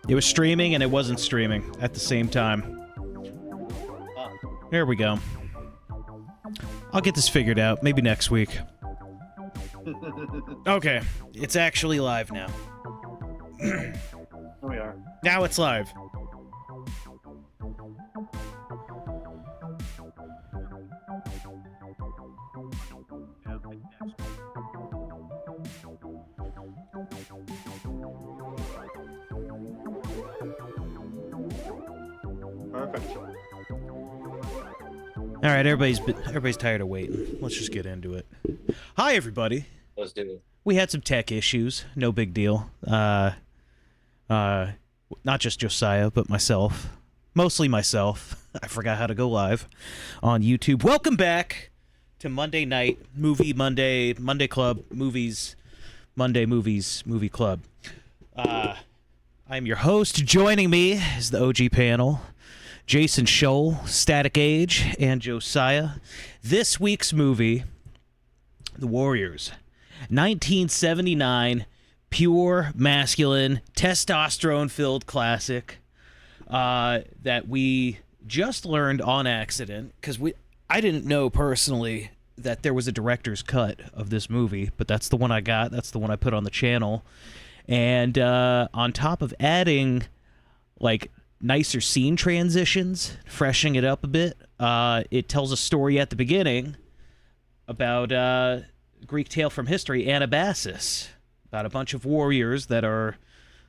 It was streaming and it wasn't streaming at the same time. There we go. I'll get this figured out. Maybe next week. Okay. It's actually live now. Here we are. Now it's live. Perfect. All right, everybody's tired of waiting. Let's just get into it. Hi, everybody. Let's do it. We had some tech issues. No big deal. Not just Josiah, but myself. Mostly myself. I forgot how to go live on YouTube. Welcome back to Monday Night Movie Monday Club Movies Movie Club. I'm your host. Joining me is the OG panel. Jason Scholl, Static Age, and Josiah. This week's movie, The Warriors. 1979, pure, masculine, testosterone-filled classic that we just learned on accident, because I didn't know personally that there was a director's cut of this movie, but that's the one I got. That's the one I put on the channel. And on top of adding, like, nicer scene transitions, freshening it up a bit, it tells a story at the beginning about Greek tale from history, Anabasis, about a bunch of warriors that are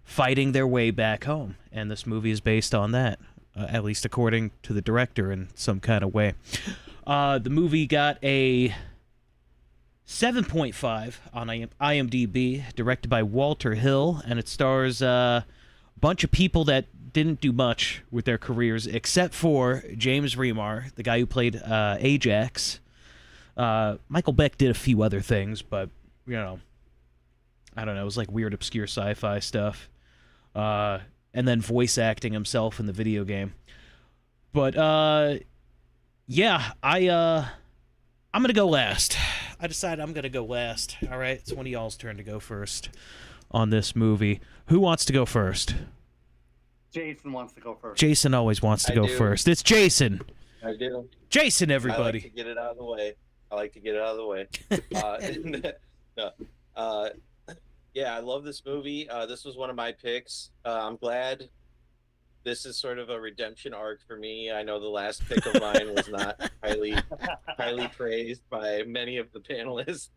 fighting their way back home. And this movie is based on that, at least according to the director in some kind of way. The movie got a 7.5 on IMDb, directed by Walter Hill, and it stars a bunch of people that didn't do much with their careers, except for James Remar, the guy who played Ajax. Michael Beck did a few other things, but, you know, I don't know, it was like weird, obscure sci-fi stuff. And then voice acting himself in the video game. But, yeah, I'm going to go last. I decided I'm going to go last. All right, it's one of y'all's turn to go first on this movie. Who wants to go first? Jason wants to go first. Jason always wants to I go do. first. It's Jason. I do. Jason, I everybody. like to get it out of the way. Yeah, I love this movie. This was one of my picks. I'm glad this is sort of a redemption arc for me. I know the last pick of mine was not highly praised by many of the panelists.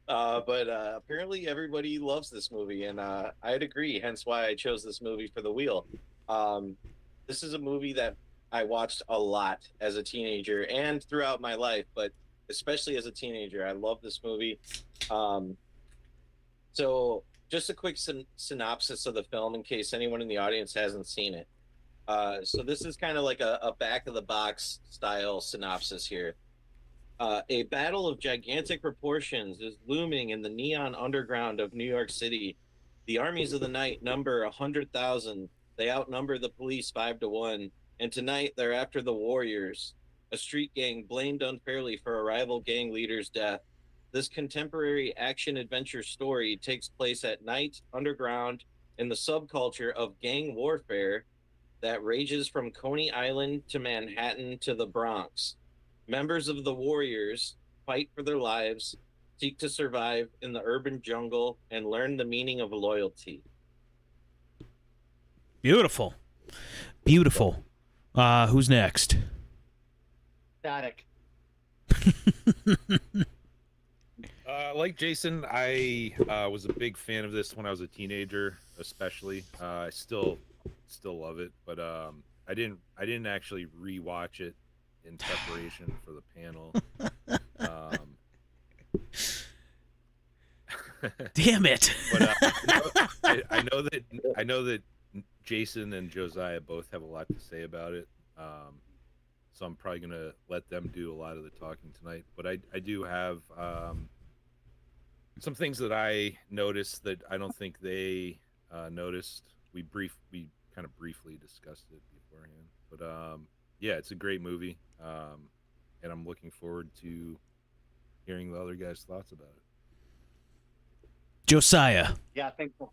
But apparently everybody loves this movie, and I'd agree, hence why I chose this movie for the wheel. This is a movie that I watched a lot as a teenager and throughout my life, but especially as a teenager. I love this movie. So just a quick synopsis of the film in case anyone in the audience hasn't seen it. So this is kind of like a back-of-the-box style synopsis here. A battle of gigantic proportions is looming in the neon underground of New York City. The armies of the night number 100,000. They outnumber the police 5-1. And tonight they're after the Warriors, a street gang blamed unfairly for a rival gang leader's death. This contemporary action-adventure story takes place at night, underground, in the subculture of gang warfare that rages from Coney Island to Manhattan to the Bronx. Members of the Warriors fight for their lives, seek to survive in the urban jungle, and learn the meaning of loyalty. Beautiful. Beautiful. Who's next? Static. Like Jason, I was a big fan of this when I was a teenager, especially. I still love it, but I didn't actually rewatch it in preparation for the panel. Damn it. But I know that Jason and Josiah both have a lot to say about it. So I'm probably gonna let them do a lot of the talking tonight. But I do have some things that I noticed that I don't think they noticed. We kind of briefly discussed it beforehand. But yeah, it's a great movie, and I'm looking forward to hearing the other guys' thoughts about it. Josiah. Yeah, I think so.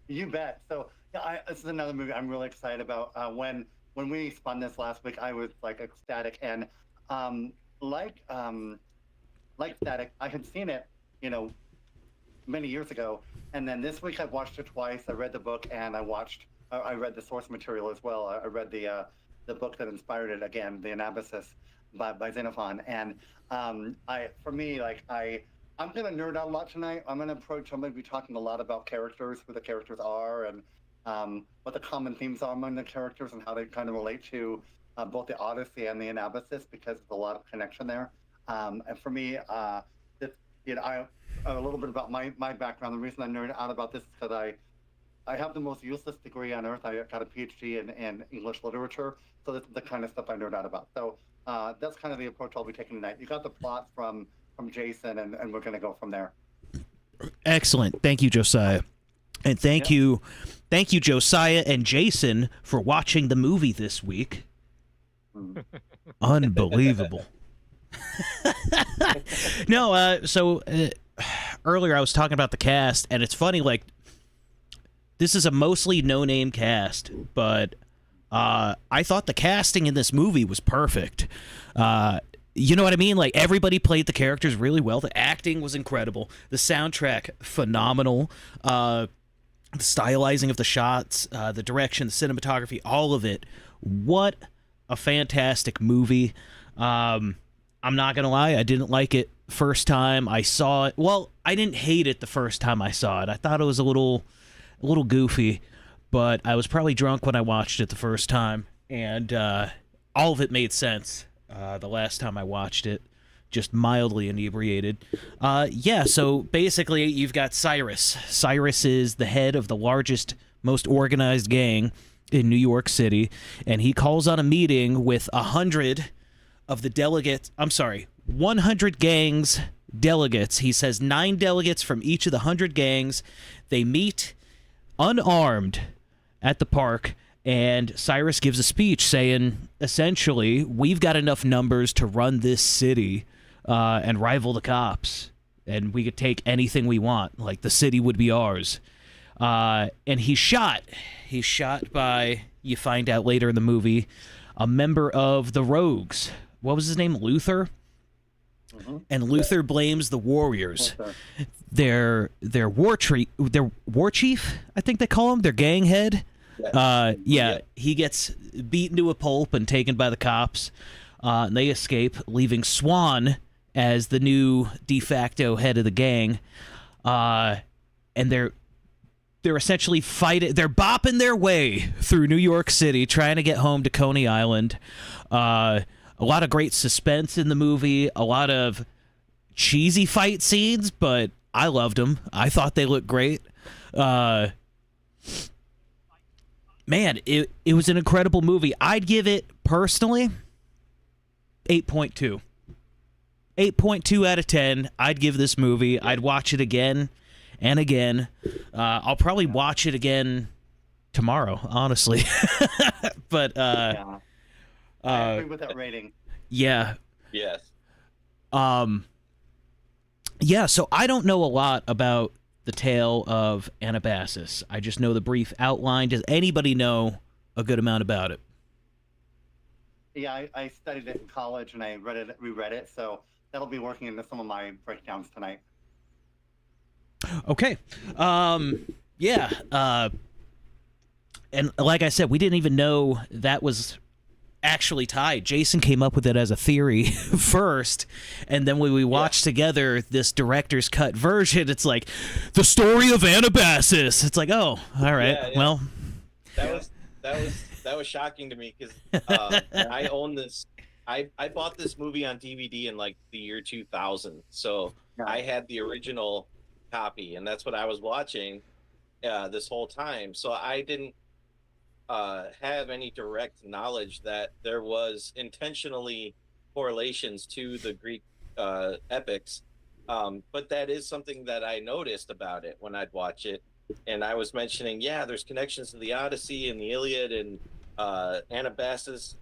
You bet. So yeah, this is another movie I'm really excited about. When we spun this last week, I was like ecstatic, and um, like um, like Static, I had seen it, you know, many years ago, and then this week I watched it twice. I read the book and I read the source material as well. I read the book that inspired it again, the Anabasis by Xenophon, and for me like I'm gonna nerd out a lot tonight. I'm gonna be talking a lot about characters, who the characters are, and what the common themes are among the characters and how they kind of relate to both the Odyssey and the Anabasis, because there's a lot of connection there. And for me, a little bit about my background. The reason I nerd out about this is because I have the most useless degree on earth. I got a PhD in English literature, so this is the kind of stuff I nerd out about. So that's kind of the approach I'll be taking tonight. You got the plot from Jason, and we're going to go from there. Excellent. Thank you, Josiah. And thank you, Josiah and Jason, for watching the movie this week. Unbelievable. No, so earlier I was talking about the cast, and it's funny, like, this is a mostly no-name cast, but I thought the casting in this movie was perfect. You know what I mean? Like, everybody played the characters really well. The acting was incredible. The soundtrack, phenomenal. The stylizing of the shots, the direction, the cinematography, all of it. What a fantastic movie. I'm not going to lie, I didn't like it first time I saw it. Well, I didn't hate it the first time I saw it. I thought it was a little goofy, but I was probably drunk when I watched it the first time, and all of it made sense the last time I watched it, just mildly inebriated. Yeah, so basically you've got Cyrus. Cyrus is the head of the largest, most organized gang in New York City, and he calls on a meeting with 100 of the delegates. I'm sorry, 100 gangs delegates. He says 9 delegates from each of the 100 gangs. They meet unarmed at the park, and Cyrus gives a speech saying, essentially, we've got enough numbers to run this city and rival the cops, and we could take anything we want. Like, the city would be ours. And he's shot. He's shot by, you find out later in the movie, a member of the Rogues. What was his name? Luther? Mm-hmm. And Luther blames the Warriors. Their war chief, I think they call him, their gang head. Yeah, he gets beaten to a pulp and taken by the cops. And they escape, leaving Swan as the new de facto head of the gang. And they're essentially fighting. They're bopping their way through New York City, trying to get home to Coney Island. A lot of great suspense in the movie. A lot of cheesy fight scenes, but I loved them. I thought they looked great. Man, it was an incredible movie. I'd give it, personally, 8.2. 8.2 out of 10. I'd give this movie. I'd watch it again and again. I'll probably watch it again tomorrow, honestly. But Yeah. I agree with that rating. yeah. Yes. Yeah, so I don't know a lot about the tale of Anabasis. I just know the brief outline. Does anybody know a good amount about it? Yeah, I studied it in college and I reread it, so that'll be working into some of my breakdowns tonight. Okay. Yeah. And like I said, we didn't even know that was actually tied. Jason came up with it as a theory first, and then when we watched together this director's cut version, it's like the story of Anabasis. It's like, oh, all right, Yeah. well, That was shocking to me because I own this. I bought this movie on DVD in like the year 2000, so I had the original copy, and that's what I was watching this whole time. So I didn't have any direct knowledge that there was intentionally correlations to the Greek epics, but that is something that I noticed about it when I'd watch it. And I was mentioning, there's connections to the Odyssey and the Iliad and Anabasis,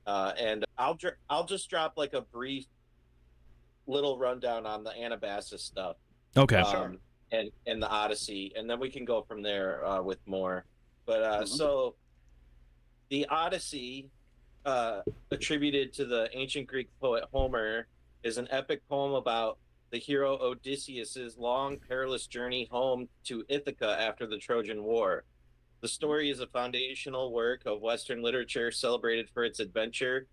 and I'll just drop like a brief little rundown on the Anabasis stuff. okay. Sure. and the Odyssey, and then we can go from there with more. But Mhm. so the Odyssey, attributed to the ancient Greek poet Homer, is an epic poem about the hero Odysseus's long, perilous journey home to Ithaca after the Trojan War. The story is a foundational work of Western literature celebrated for its adventure,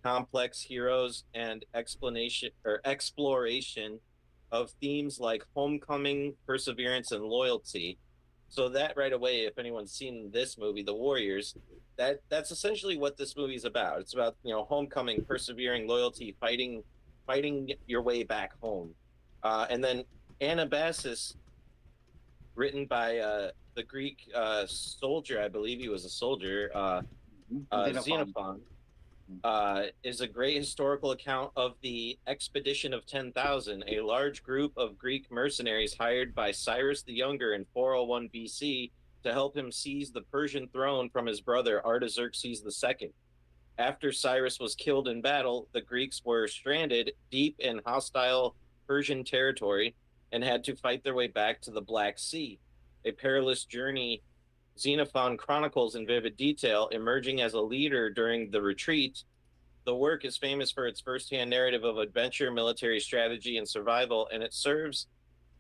complex heroes, and explanation or exploration of themes like homecoming, perseverance, and loyalty. So that right away, if anyone's seen this movie, The Warriors, that's essentially what this movie is about. It's about, homecoming, persevering, loyalty, fighting your way back home. And then Anabasis, written by the Greek soldier, I believe he was a soldier, Xenophon, is a great historical account of the Expedition of 10,000, a large group of Greek mercenaries hired by Cyrus the Younger in 401 BC to help him seize the Persian throne from his brother Artaxerxes II. After Cyrus was killed in battle, the Greeks were stranded deep in hostile Persian territory and had to fight their way back to the Black Sea. A perilous journey Xenophon chronicles in vivid detail, emerging as a leader during the retreat. The work is famous for its firsthand narrative of adventure, military strategy, and survival, and it serves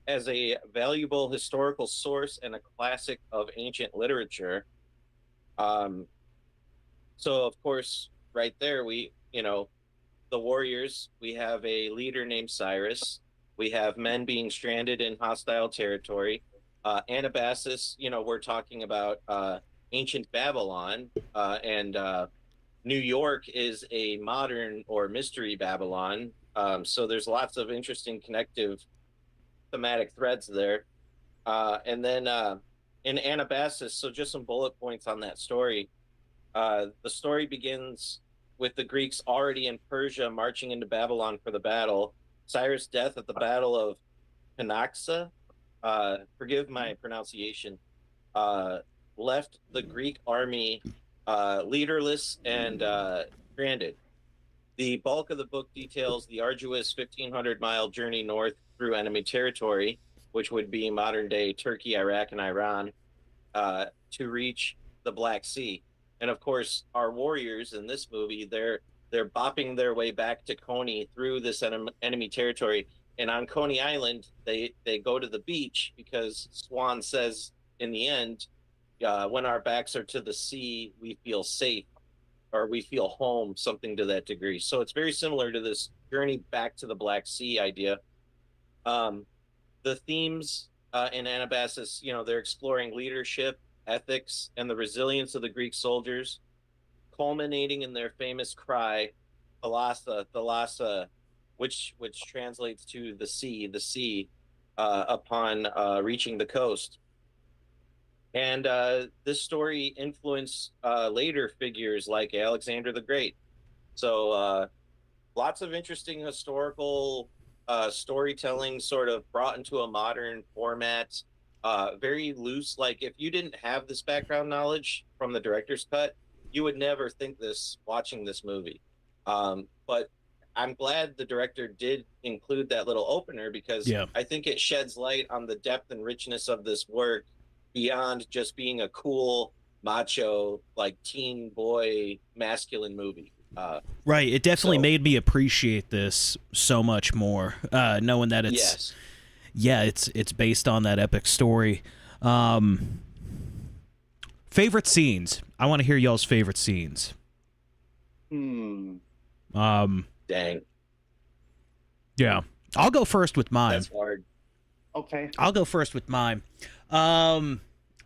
as a valuable historical source and a classic of ancient literature. So, of course, right there, the warriors, we have a leader named Cyrus. We have men being stranded in hostile territory. Anabasis, we're talking about ancient Babylon, and New York is a modern or mystery Babylon. So there's lots of interesting connective thematic threads there. And then in Anabasis, so just some bullet points on that story. The story begins with the Greeks already in Persia marching into Babylon for the battle. Cyrus' death at the Battle of Panaxa, forgive my pronunciation, left the Greek army leaderless and stranded. The bulk of the book details the arduous 1,500-mile journey north through enemy territory, which would be modern-day Turkey, Iraq, and Iran, to reach the Black Sea. And of course, our warriors in this movie, they're bopping their way back to Coney through this enemy territory. And on Coney Island, they go to the beach because Swan says in the end, when our backs are to the sea, we feel safe, or we feel home, something to that degree. So it's very similar to this journey back to the Black Sea idea. The themes in Anabasis, they're exploring leadership, ethics, and the resilience of the Greek soldiers, culminating in their famous cry, Thalassa, Thalassa, which translates to the sea, upon reaching the coast. And this story influenced later figures like Alexander the Great. So lots of interesting historical storytelling sort of brought into a modern format. Very loose. Like if you didn't have this background knowledge from the director's cut, you would never think this watching this movie. But I'm glad the director did include that little opener because I think it sheds light on the depth and richness of this work beyond just being a cool, macho, like teen boy, masculine movie. Right. It definitely made me appreciate this so much more, knowing that it's it's based on that epic story. Favorite scenes. I want to hear y'all's favorite scenes. Hmm. Dang. Yeah. I'll go first with mine. That's hard. Okay. I'll go first with mine.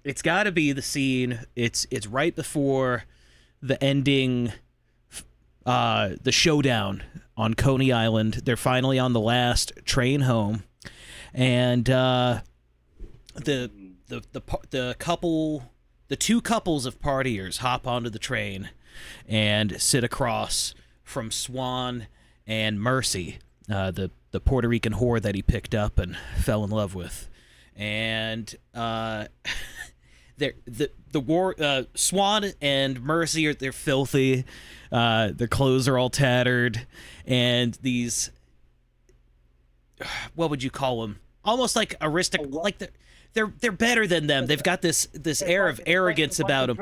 It's got to be the scene. It's right before the ending, the showdown on Coney Island. They're finally on the last train home, and the two couples of partiers hop onto the train and sit across from Swan and Mercy, the Puerto Rican whore that he picked up and fell in love with. And Swan and Mercy they're filthy. Their clothes are all tattered, and these, what would you call them? almost like like they're better than them. They've got this air of arrogance about them.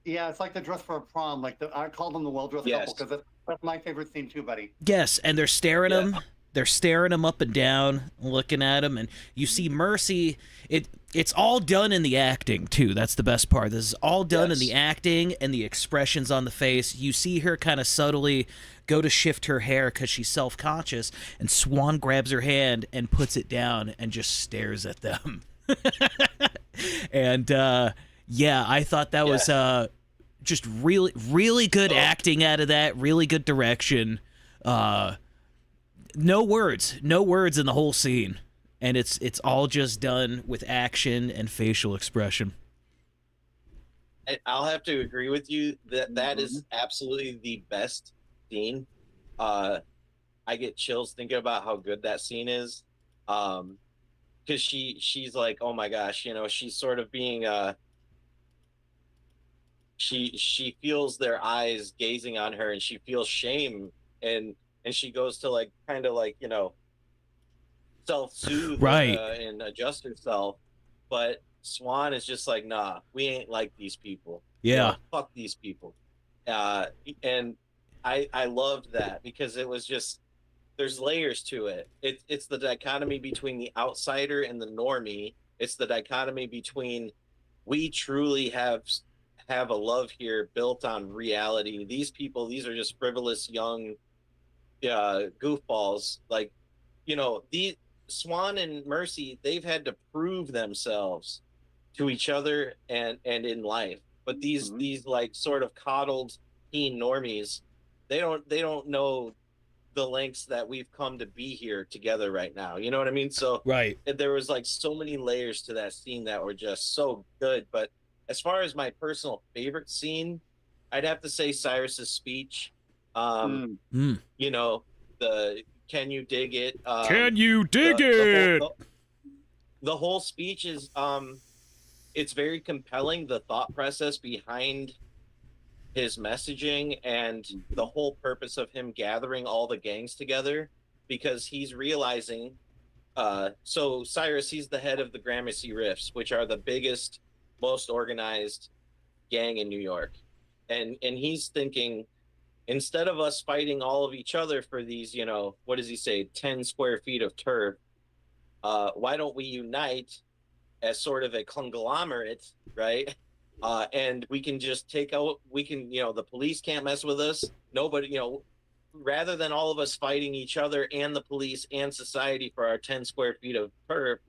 Yeah, it's like the dress for a prom. Like I call them the well-dressed Yes. couple because that's my favorite scene too, buddy. Yes, and they're staring Yeah. him. They're staring him up and down, looking at him, and you see Mercy. It's all done in the acting too. That's the best part. This is all done in Yes. the acting and the expressions on the face. You see her kind of subtly go to shift her hair because she's self-conscious, and Swan grabs her hand and puts it down and just stares at them. And yeah, I thought that was just really good acting out of that. Really good direction. No words in the whole scene, and it's all just done with action and facial expression. I'll have to agree with you that is absolutely the best scene. I get chills thinking about how good that scene is, because she's like, oh my gosh, she's sort of being she feels their eyes gazing on her, and she feels shame, and she goes to like kind of like self-soothe, Right. And adjust herself, but Swan is just like, nah, we ain't like these people. Yeah. Fuck these people. And I loved that because it was just, there's layers to it. It's the dichotomy between the outsider and the normie. It's the dichotomy between, we truly have a love here built on reality. These people, these are just frivolous young goofballs. Like, the Swan and Mercy, they've had to prove themselves to each other and in life. But these like sort of coddled teen normies, they don't know the lengths that we've come to be here together right now. You know what I mean? So Right. there was like so many layers to that scene that were just so good. But as far as my personal favorite scene, I'd have to say Cyrus's speech. The can you dig it? Can you dig the it? the whole speech is it's very compelling, the thought process behind his messaging and the whole purpose of him gathering all the gangs together, because he's realizing so Cyrus, he's the head of the Gramercy Rifts, which are the biggest, most organized gang in New York, and he's thinking, instead of us fighting all of each other for these, what does he say, 10 square feet of turf, why don't we unite as sort of a conglomerate, right? And we can just the police can't mess with us. Nobody, rather than all of us fighting each other and the police and society for our 10 square feet of turf,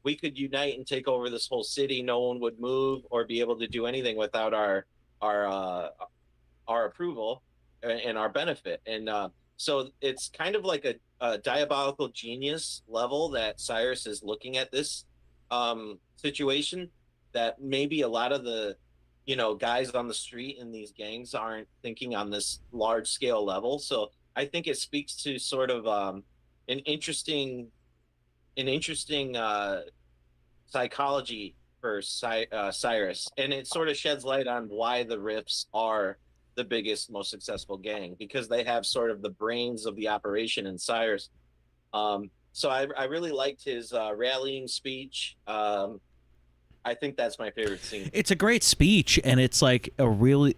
we could unite and take over this whole city. No one would move or be able to do anything without our approval and our benefit. And so it's kind of like a diabolical genius level that Cyrus is looking at this situation, that maybe a lot of the guys on the street in these gangs aren't thinking on this large scale level. So I think it speaks to sort of an interesting psychology for Cyrus, and it sort of sheds light on why the Rifts are the biggest, most successful gang, because they have sort of the brains of the operation in Cyrus. So I really liked his rallying speech. I think that's my favorite scene. It's a great speech, and it's like a really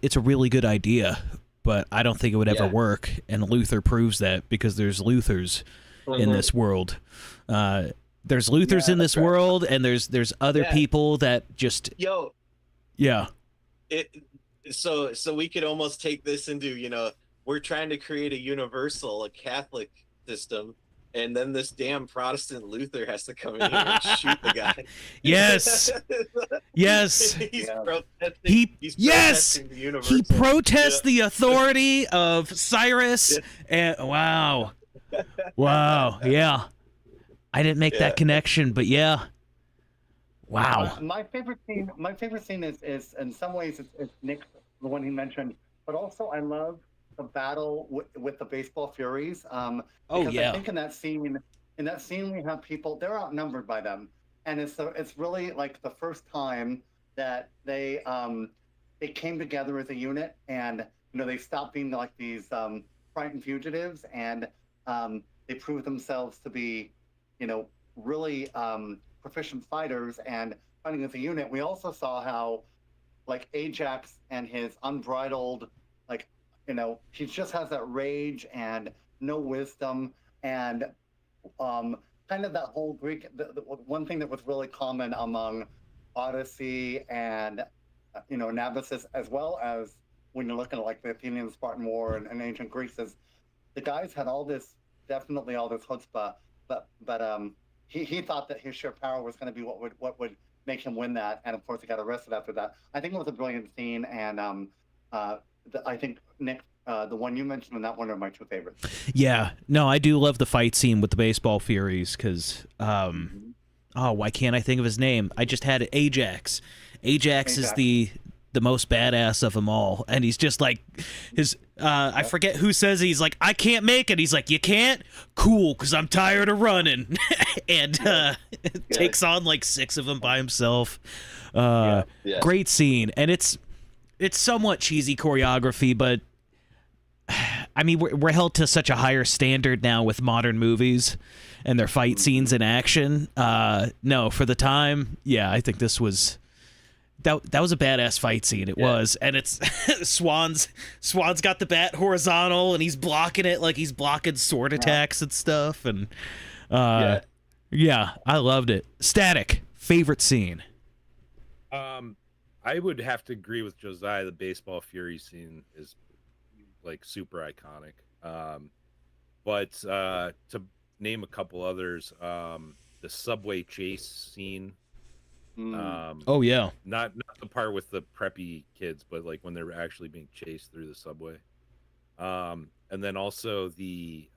good idea, but I don't think it would ever work. And Luther proves that, because there's Luthers in this world. There's Luthers in this world, and there's other people that just So we could almost take this into, we're trying to create a Catholic system, and then this damn Protestant Luther has to come in here and shoot the guy. Yes. Yes. He's protesting the universal. He protests the authority of Cyrus. And wow. Yeah. I didn't make that connection, but yeah. Wow. My favorite scene is in some ways it's Nick, the one he mentioned, but also I love the battle with the baseball furies. Because I think in that scene we have people, they're outnumbered by them, and it's really like the first time that they came together as a unit, and they stopped being like these frightened fugitives, and they proved themselves to be really proficient fighters and fighting as a unit. We also saw how like Ajax and his unbridled, like, he just has that rage and no wisdom, and kind of that whole Greek. The one thing that was really common among Odyssey and Nabasis, as well as when you're looking at like the Athenian Spartan War and ancient Greece, is the guys had definitely all this chutzpah, but he thought that his sheer power was going to be what would make him win that, and of course he got arrested after that. I think it was a brilliant scene, and I think Nick, the one you mentioned, and that one are my two favorites. Yeah, no, I do love the fight scene with the baseball Furies because, why can't I think of his name? I just had it. Ajax. Ajax is the most badass of them all, and he's just like I forget who says he's like, I can't make it. He's like, you can't? Cool, because I'm tired of running. And takes on like 6 of them by himself. Great scene. And it's somewhat cheesy choreography, but I mean, we're held to such a higher standard now with modern movies and their fight scenes in action. No, for the time, I think this was... That was a badass fight scene. It was, and it's Swan's got the bat horizontal, and he's blocking it like he's blocking sword attacks and stuff. And I loved it. Static, favorite scene. I would have to agree with Josiah. The baseball Fury scene is like super iconic. But to name a couple others, the subway chase scene. Not the part with the preppy kids, but like when they're actually being chased through the subway. And then also the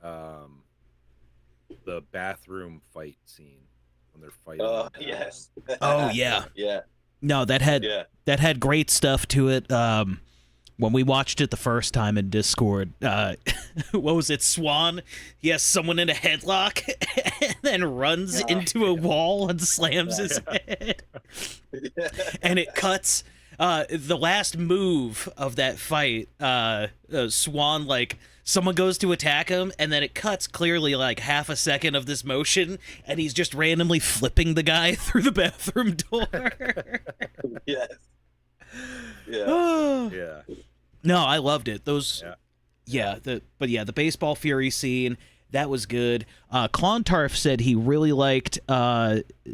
bathroom fight scene when they're fighting. Oh yes. Oh yeah. Yeah. No, that had great stuff to it. When we watched it the first time in Discord, what was it, Swan? He has someone in a headlock and then runs into a wall and slams his head. And it cuts. The last move of that fight, Swan, like, someone goes to attack him, and then it cuts clearly like half a second of this motion, and he's just randomly flipping the guy through the bathroom door. Yes. Yeah. Yeah. No, I loved it. The baseball Fury scene, that was good. Clontarf said he really liked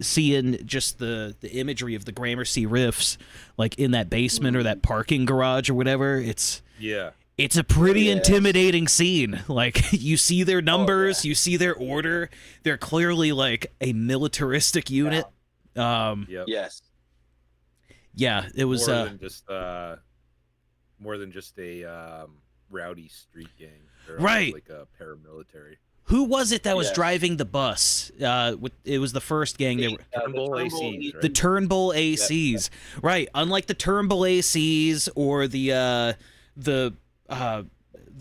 seeing just the imagery of the Gramercy riffs, like in that basement or that parking garage or whatever. It's a pretty intimidating scene. Like, you see their numbers, you see their order. They're clearly like a militaristic unit. Yes. Yeah, it was more than just a rowdy street gang. They're right, like a paramilitary. Who was it that was driving the bus? It was the first gang. Turnbull ACs, right? The Turnbull ACs, right? Unlike the Turnbull ACs or the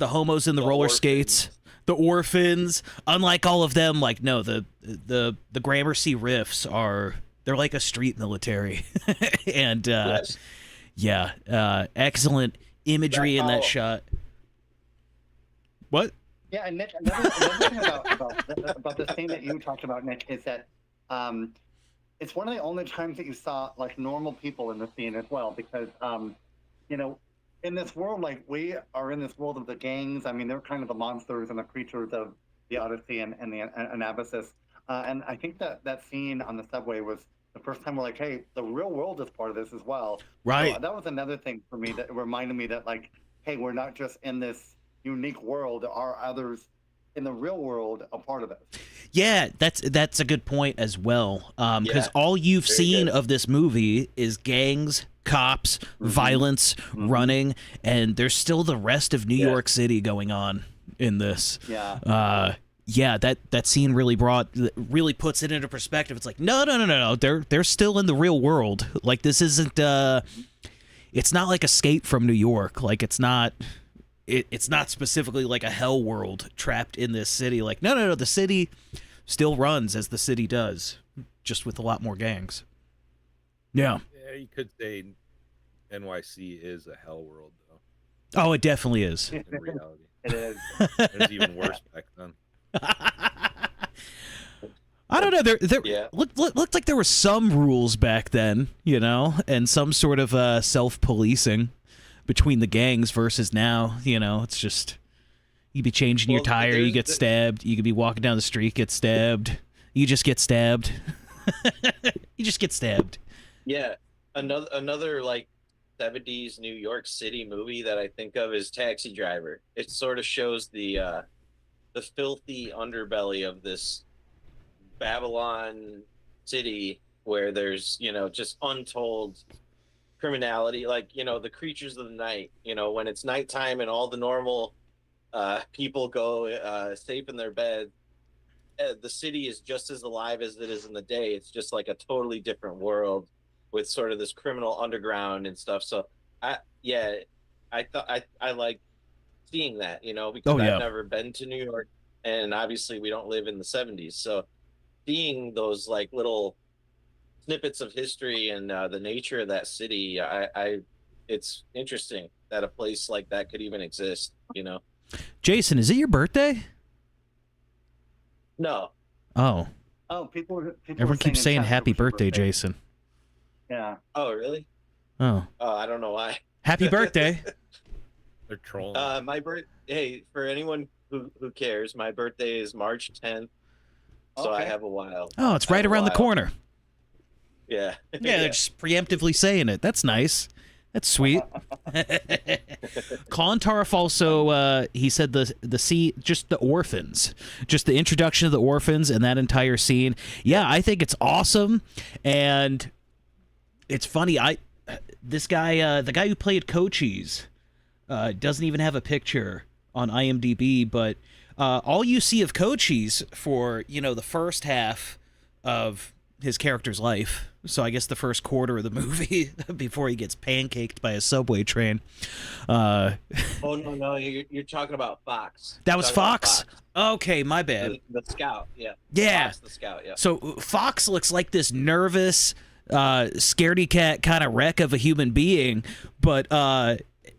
homos in the roller orphans. skates, the orphans. Unlike all of them, like, no, the Gramercy riffs they're like a street military, and excellent imagery in that shot. What? Yeah, and Nick, another thing about the scene that you talked about, Nick, is that it's one of the only times that you saw like normal people in the scene as well, because in this world, like, we are in this world of the gangs. I mean, they're kind of the monsters and the creatures of the Odyssey and the Anabasis. And I think that scene on the subway was the first time we're like, hey, the real world is part of this as well. Right. So that was another thing for me that reminded me that, like, hey, we're not just in this unique world. There are others in the real world a part of it. Yeah, that's a good point as well. Because all you've seen of this movie is gangs, cops, violence, running, and there's still the rest of New York City going on in this. That scene really puts it into perspective. It's like, no, they're still in the real world. Like, this isn't it's not like Escape from New York. Like, it's not specifically like a hell world trapped in this city. Like, no, the city still runs as the city does, just with a lot more gangs. Yeah, you could say NYC is a hell world, though. Oh, it definitely is. In reality, it is. It's even worse back then. I don't know. There Yeah. looked like there were some rules back then, you know, and some sort of self-policing between the gangs versus now. You know, it's just you be changing your Well, tire, you there's get the- stabbed. You could be walking down the street, get stabbed. You just get stabbed. You just get stabbed. Yeah, another like 70s New York City movie that I think of is Taxi Driver. It sort of shows the filthy underbelly of this Babylon city where there's, you know, just untold criminality, like, you know, the creatures of the night, you know, when it's nighttime and all the normal people go safe in their bed, the city is just as alive as it is in the day. It's just like a totally different world with sort of this criminal underground and stuff. So I thought I like seeing that, you know, because Oh, yeah. I've never been to New York, and obviously we don't live in the 70s. So seeing those like little snippets of history and the nature of that city, it's interesting that a place like that could even exist, you know. Jason, is it your birthday? No. Oh, Oh, people everyone keeps in saying chat happy it was your birthday, Jason. Yeah. Oh, really? Oh, I don't know why. happy birthday. They're trolling. Hey, for anyone who cares, my birthday is March 10th, so I Okay. have a while. Oh, it's right around the corner. Yeah. Yeah, they're just preemptively saying it. That's nice. That's sweet. Colin Tarff also he said just the orphans, just the introduction of the orphans and that entire scene. Yeah, I think it's awesome, and it's funny. This guy, the guy who played Cochise, doesn't even have a picture on IMDb, but all you see of Cochise for, you know, the first half of his character's life, so I guess the first quarter of the movie before he gets pancaked by a subway train. Oh no, you're talking about Fox. That You're was talking about Fox? Okay, my bad. The Scout, yeah. Yeah. Fox, the Scout, yeah. So Fox looks like this nervous, scaredy cat kind of wreck of a human being, but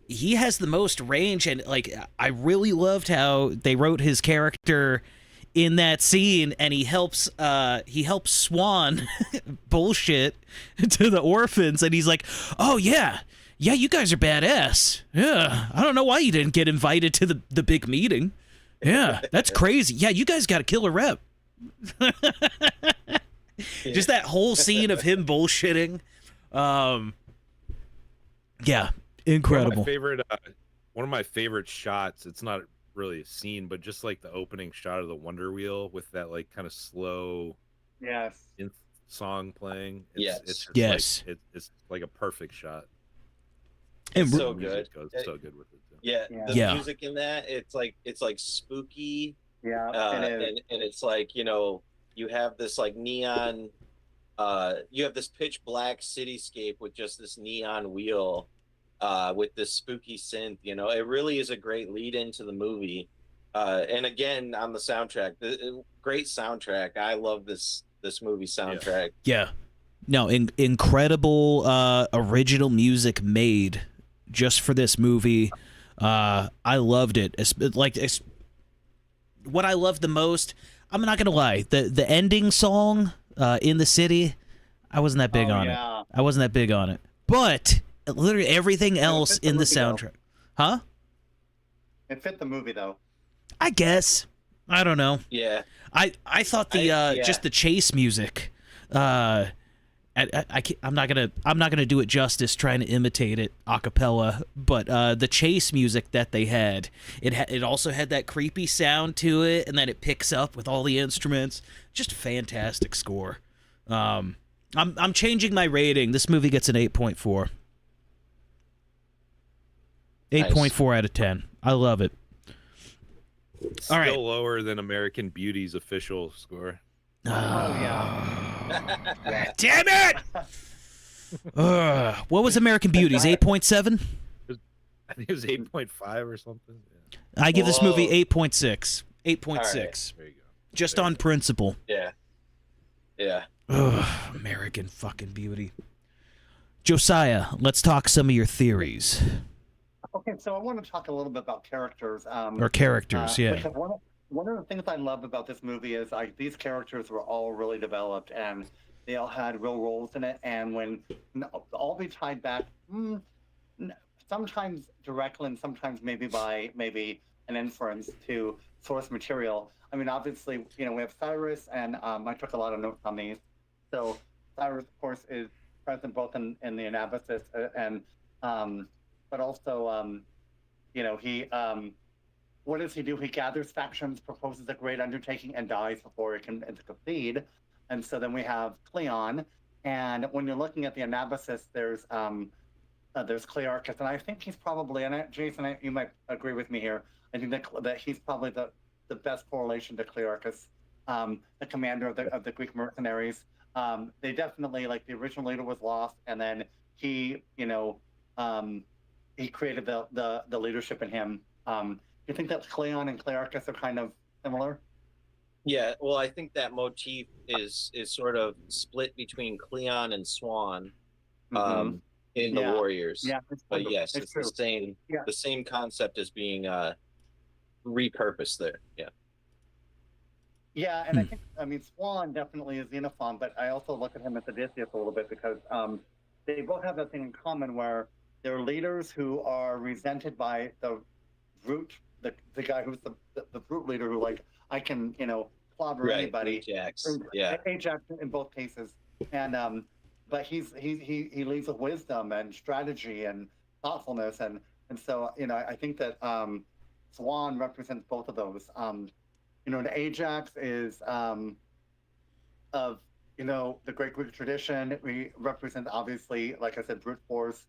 he has the most range, and like I really loved how they wrote his character in that scene, and he helps Swan bullshit to the orphans, and he's like, "Oh yeah, you guys are badass. Yeah, I don't know why you didn't get invited to the big meeting. Yeah, that's crazy. Yeah, you guys got to kill a rep." Just that whole scene of him bullshitting. Yeah, incredible. One of my favorite shots. It's not really a scene, but just like the opening shot of the Wonder Wheel with that like kind of slow Yes. song playing. Yes. It's just Yes. like, it's like a perfect shot. And So The music good. goes so good with it too. Yeah, Yeah. the Yeah. music in that, it's like spooky, Yeah. and it's like, you know, you have this like neon, you have this pitch black cityscape with just this neon wheel, with this spooky synth. You know, it really is a great lead into the movie. And again, on the soundtrack, great soundtrack. I love this movie soundtrack. Yeah. No, incredible original music made just for this movie. I loved it. What I loved the most, I'm not gonna lie, the ending song, "In the City," I wasn't that big on it. I wasn't that big on it. But literally everything else fit the in the movie, though. soundtrack. Huh? It fit the movie though. I guess. I don't know. Yeah. I thought just the chase music. I'm not gonna do it justice trying to imitate it a cappella, but the chase music that they had, it also had that creepy sound to it, and then it picks up with all the instruments. Just a fantastic score. I'm changing my rating. This movie gets an 8.4. 8.4 out of 10. I love it. Still right. lower than American Beauty's official score. Oh yeah. Damn it! What was American Beauty's? 8.7? I think it was 8.5 or something. Yeah. I give this movie Whoa. 8.6. 8.6. There you go. Just on principle. Yeah. Yeah. Ugh, American fucking Beauty. Josiah, let's talk some of your theories. Okay, so I want to talk a little bit about characters. Or characters, yeah. because one of the things I love about this movie is like these characters were all really developed and they all had real roles in it. And when all be tied back, sometimes directly and sometimes maybe by an inference to source material. I mean, obviously, we have Cyrus, and I took a lot of notes on these. So Cyrus, of course, is present both in the Anabasis and, but also, he. What does he do? He gathers factions, proposes a great undertaking, and dies before it can succeed. And so then we have Cleon. And when you're looking at the Anabasis, there's Clearchus, and I think he's probably, and Jason, you might agree with me here. I think that he's probably the best correlation to Clearchus, the commander of the Greek mercenaries. They definitely, like, the original leader was lost, and then he created the leadership in him. You think that Cleon and Clearchus are kind of similar? Yeah, well, I think that motif is sort of split between Cleon and Swan in the Warriors. Yeah, but yes, it's true. The same concept as being repurposed there. Yeah. Yeah, and I mean, Swan definitely is Xenophon, but I also look at him as Odysseus a little bit because they both have that thing in common where they're leaders who are resented by the brute, the guy who's the brute leader who, like, I can, clobber anybody. Ajax. Ajax in both cases. And but he leads with wisdom and strategy and thoughtfulness, and so I think that Swan represents both of those. The Ajax is of the great Greek tradition. We represent, obviously, like I said, brute force,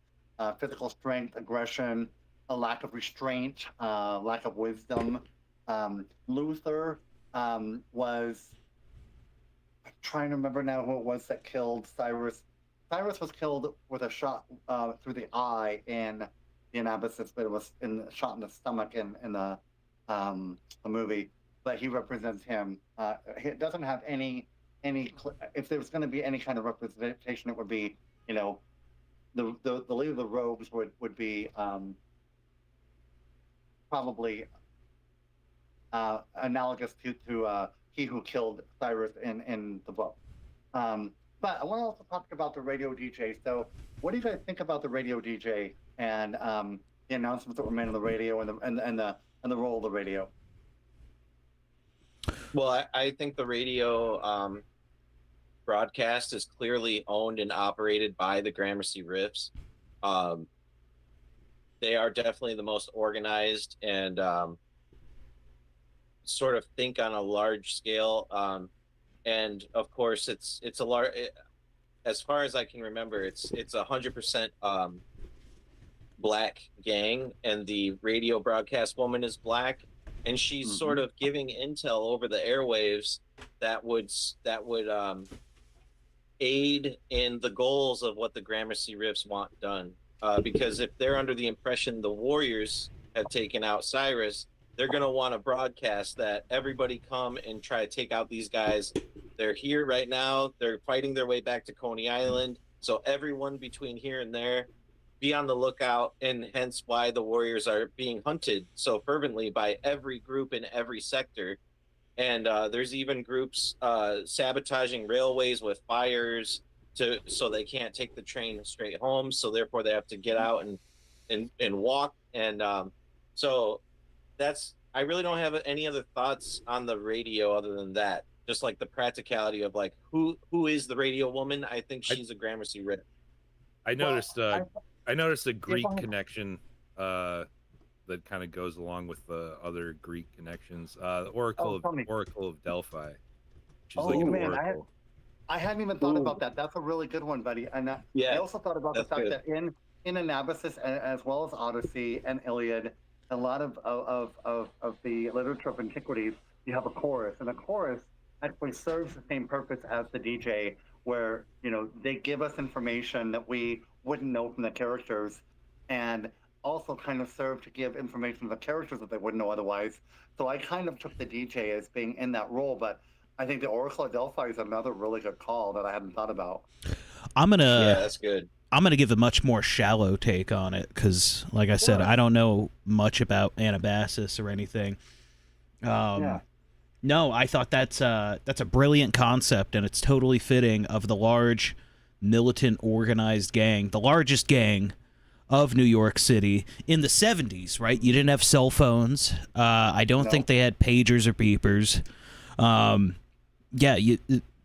physical strength, aggression, a lack of restraint, lack of wisdom. Luther was, I'm trying to remember now who it was that killed Cyrus. Cyrus was killed with a shot through the eye in the Anabasis, but it was shot in the stomach in the movie. But he represents him. He doesn't have any. If there was going to be any kind of representation, it would be, the leader of the rogues would be probably analogous to he who killed Cyrus in the book. But I want to also talk about the radio DJ. So, what do you guys think about the radio DJ and the announcements that were made on the radio and the role of the radio? Well, I think the radio broadcast is clearly owned and operated by the Gramercy Riffs. They are definitely the most organized and sort of think on a large scale. And of course, it's a large. As far as I can remember, it's 100% black gang, and the radio broadcast woman is black, and she's sort of giving intel over the airwaves that would aid in the goals of what the Gramercy Riffs want done. Because if they're under the impression the Warriors have taken out Cyrus, they're going to want to broadcast that everybody come and try to take out these guys. They're here right now. They're fighting their way back to Coney Island. So everyone between here and there, be on the lookout, and hence why the Warriors are being hunted so fervently by every group in every sector. And there's even groups sabotaging railways with fires so they can't take the train straight home. So therefore they have to get out and walk. And so I really don't have any other thoughts on the radio other than that. Just like the practicality of, like, who is the radio woman? I think she's a Gramercy Riff. I noticed a Greek connection that kind of goes along with the other Greek connections. The Oracle of Delphi. Which is like an oracle. I hadn't even thought about that. That's a really good one, buddy. And I also thought about the fact that in Anabasis, as well as Odyssey and Iliad, a lot of the literature of antiquities, you have a chorus, and a chorus actually serves the same purpose as the DJ, where they give us information that we wouldn't know from the characters, and also kind of serve to give information to the characters that they wouldn't know otherwise. So I kind of took the DJ as being in that role, but I think the Oracle of Delphi is another really good call that I hadn't thought about. That's good. I'm gonna give a much more shallow take on it because, like I said, I don't know much about Anabasis or anything. No, I thought that's a brilliant concept, and it's totally fitting of the large, militant, organized gang, the largest gang of New York City in the 70s, right? You didn't have cell phones. I don't No. think they had pagers or beepers. Yeah,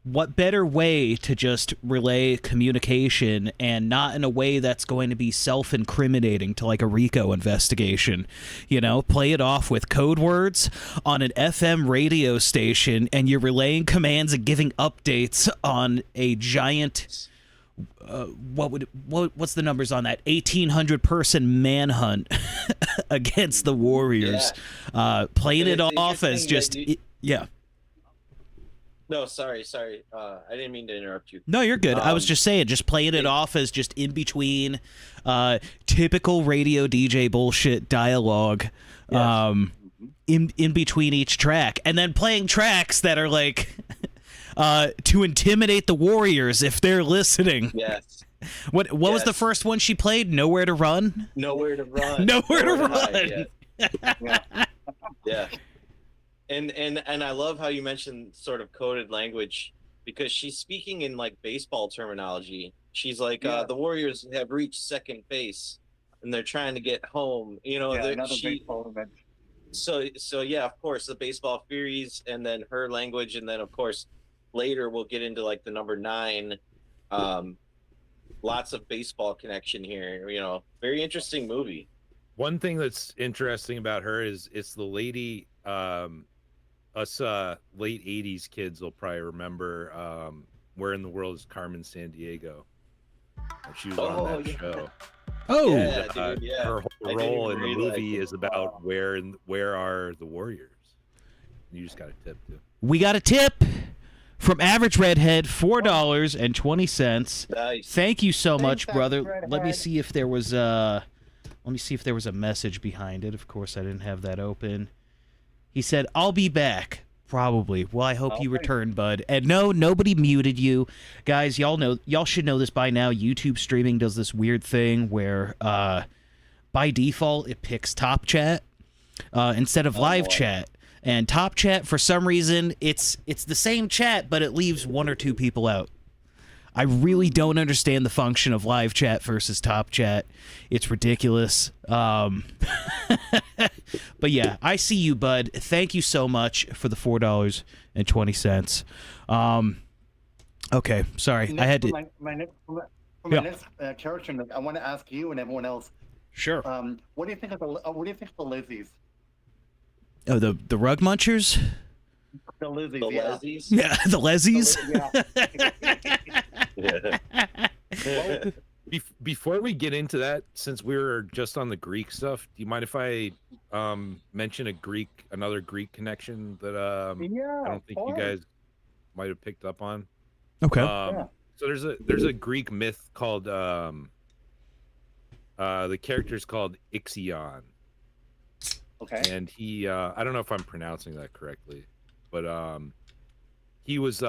what better way to just relay communication, and not in a way that's going to be self-incriminating to like a RICO investigation? You know, play it off with code words on an FM radio station, and you're relaying commands and giving updates on a giant what's the numbers on that 1,800 person manhunt against the Warriors. Playing And it it's off as interesting just that yeah. No, sorry. I didn't mean to interrupt you. No, you're good. I was just saying, just playing it off as just in between typical radio DJ bullshit dialogue, in between each track, and then playing tracks that are like to intimidate the Warriors if they're listening. Yes. What was the Yes. first one she played? Nowhere to Run? Nowhere to run. Nowhere to hide, run. yeah. Yeah. And I love how you mentioned sort of coded language, because she's speaking in like baseball terminology. She's like, Yeah. the Warriors have reached second base and they're trying to get home. You know, Yeah, they're- another she, baseball event. so yeah, of course, the baseball theories, and then her language, and then of course later we'll get into like the number 9. Lots of baseball connection here. You know, very interesting movie. One thing that's interesting about her is it's the lady, us late 80s kids will probably remember Where in the World is Carmen Sandiego? She was on that yeah. show. Oh, Yeah, dude, yeah. Her I whole didn't role in even the realize movie it. is about where are the Warriors. You just got a tip too. we got a tip from Average Redhead, $4.20. Nice. Thank you so much, Thanks, brother. Average Let me Redhead. see if there was a message behind it. Of course, I didn't have that open. He said, "I'll be back." Probably. Well, I hope you Okay. return, bud. And no, nobody muted you. Guys, y'all should know this by now. YouTube streaming does this weird thing where by default it picks top chat instead of live boy. chat. And top chat, for some reason, it's the same chat, but it leaves 1 or 2 people out. I really don't understand the function of live chat versus top chat. It's ridiculous. But yeah, I see you, bud. Thank you so much for the $4.20. Okay, sorry. I had to. For my next character, Nick, I want to ask you and everyone else. Sure. What do you think of the Lizzies? Oh, the rug munchers? The Lizzies, The yeah. Leslies. Yeah, the Leslies. Yeah. Before we get into that, since we were just on the Greek stuff, do you mind if I mention another Greek connection that Yeah, I don't think you guys might have picked up on? Okay. So there's a Greek myth called the character's called Ixion, Okay. and he I don't know if I'm pronouncing that correctly, but he was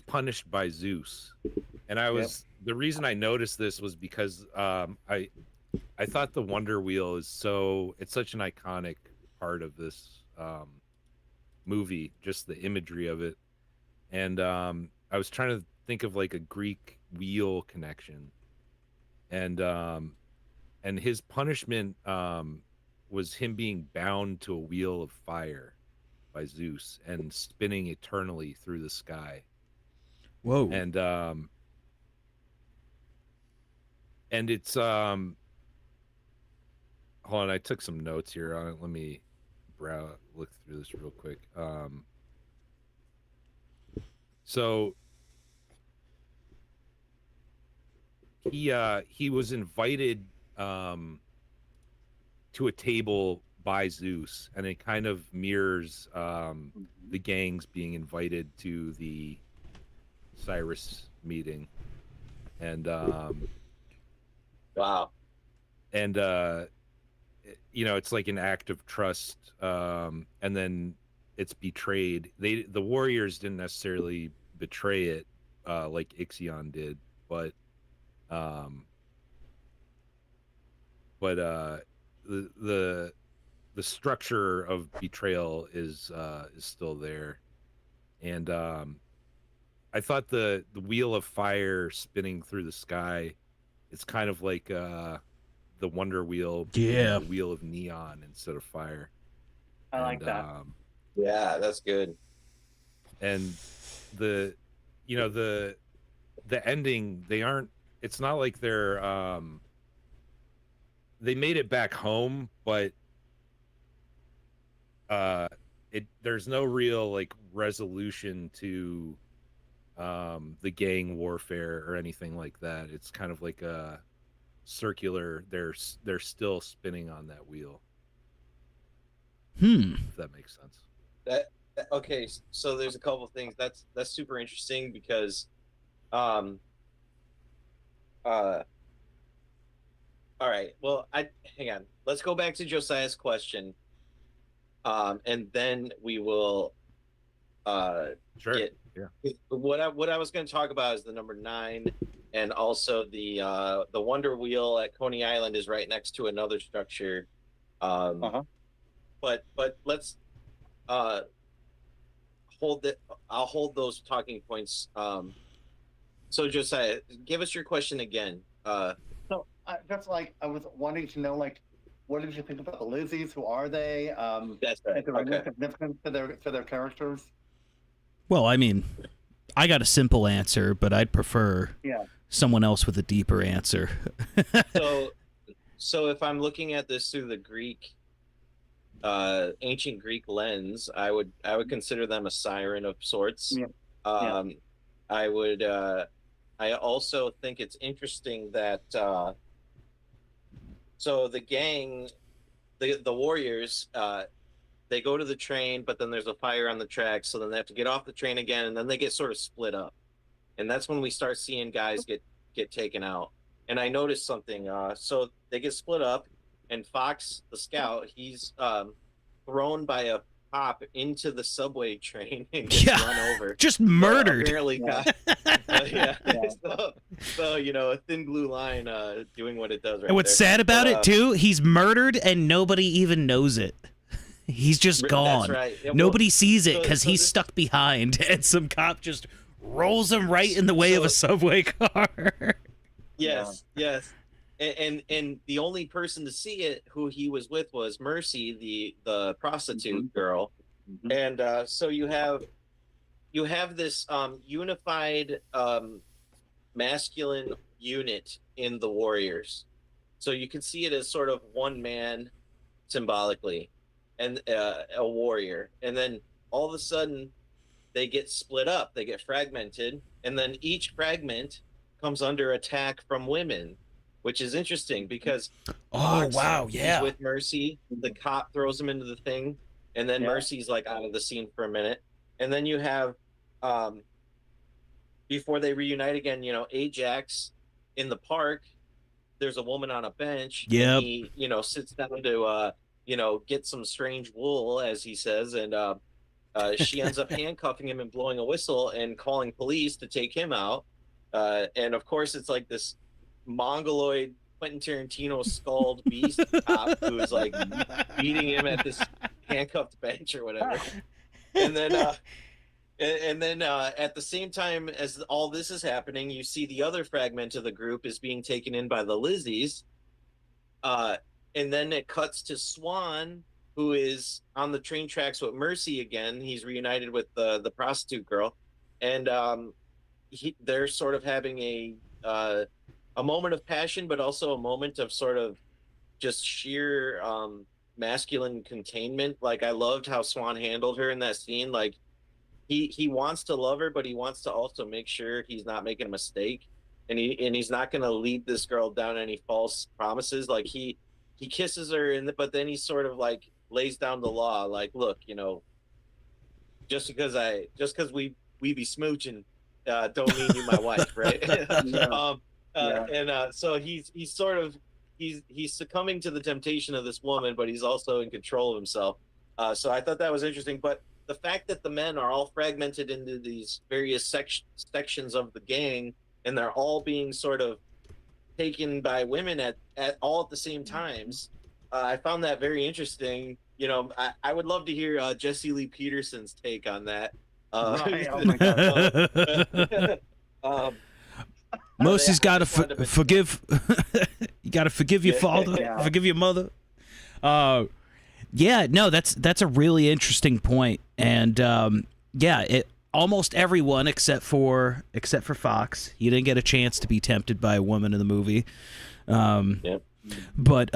punished by Zeus, and the reason I noticed this was because I thought the Wonder Wheel it's such an iconic part of this movie, just the imagery of it, and I was trying to think of like a Greek wheel connection, and his punishment was him being bound to a wheel of fire by Zeus and spinning eternally through the sky. Whoa. And it's hold on, I took some notes here on it. Let me look through this real quick. So he was invited to a table by Zeus, and it kind of mirrors the gangs being invited to the Cyrus meeting, and Wow. and it's like an act of trust, and then it's betrayed. The Warriors didn't necessarily betray it like Ixion did, but the the structure of betrayal is still there, and I thought the wheel of fire spinning through the sky, it's kind of like the Wonder Wheel being Yeah. the wheel of neon instead of fire. I like And, that. Yeah, that's good. And the ending, it's not like they made it back home, but there's no real like resolution to the gang warfare or anything like that. It's kind of like a circular, they're still spinning on that wheel, if that makes sense. Okay, so there's a couple things that's super interesting because all right, well, hang on, let's go back to Josiah's question, and then we will Sure. get what I was going to talk about is the number 9, and also the Wonder Wheel at Coney Island is right next to another structure, but let's I'll hold those talking points. So Josiah, give us your question again. So I was wanting to know, like, what did you think about the Lizzies? Who are they? That's right. Is there any Okay. significance to their characters? Well, I mean, I got a simple answer, but I'd prefer someone else with a deeper answer. So if I'm looking at this through the Greek, ancient Greek lens, I would consider them a siren of sorts. Yeah. I also think it's interesting that so the gang, the warriors, they go to the train, but then there's a fire on the tracks, so then they have to get off the train again, and then they get sort of split up, and that's when we start seeing guys get taken out. And I noticed something. So they get split up, and Fox, the scout, he's thrown by a cop into the subway train and gets run over. Just murdered. Apparently, So a thin blue line doing what it does right And what's there. sad about it too, he's murdered and nobody even knows it. He's just gone. That's right. Yeah, well, Nobody sees it so- because so he's this- stuck behind, and some cop just rolls him right in the way of a subway car. Yes. And the only person to see it who he was with was Mercy, the prostitute girl. And so you have this unified masculine unit in the Warriors. So you can see it as sort of one man symbolically, and a warrior. And then all of a sudden they get split up, they get fragmented, and then each fragment comes under attack from women, which is interesting because Fox, he's with Mercy, the cop throws him into the thing, and then Mercy's like out of the scene for a minute, and then you have before they reunite again, Ajax in the park, there's a woman on a bench, and he sits down to get some strange wool, as he says, and she ends up handcuffing him and blowing a whistle and calling police to take him out. And of course, it's like this mongoloid Quentin Tarantino skulled beast cop who is like beating him at this handcuffed bench or whatever. And then at the same time as all this is happening, you see the other fragment of the group is being taken in by the Lizzies. And then it cuts to Swan, who is on the train tracks with Mercy again. He's reunited with the prostitute girl, and they're sort of having a moment of passion, but also a moment of sort of just sheer masculine containment. Like, I loved how Swan handled her in that scene. Like, he wants to love her, but he wants to also make sure he's not making a mistake, and he's not going to lead this girl down any false promises. Like, he kisses her, but then he sort of like lays down the law. Like, look, just because we be smooching, don't mean you my wife, right? So he's succumbing to the temptation of this woman, but he's also in control of himself. So I thought that was interesting. But the fact that the men are all fragmented into these various sections of the gang, and they're all being sort of taken by women at the same times, I found that very interesting. you know, I would love to hear Jesse Lee Peterson's take on that. Right, oh my God. um, Mosey's got to just wanted to forgive. You got to forgive your Yeah. father, Yeah. forgive your mother. Yeah, no, that's a really interesting point, and it almost everyone except for Fox, he didn't get a chance to be tempted by a woman in the movie. Yep. But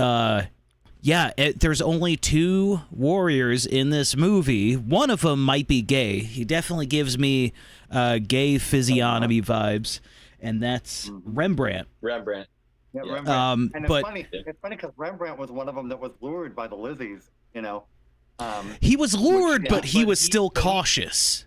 there's only 2 warriors in this movie. One of them might be gay. He definitely gives me gay physiognomy vibes, and that's Rembrandt. Rembrandt. Yeah, Yeah. Rembrandt. And it's But funny. It's funny because Rembrandt was one of them that was lured by the Lizzies. You know. he was lured, yeah, but he but was he- still but he- cautious.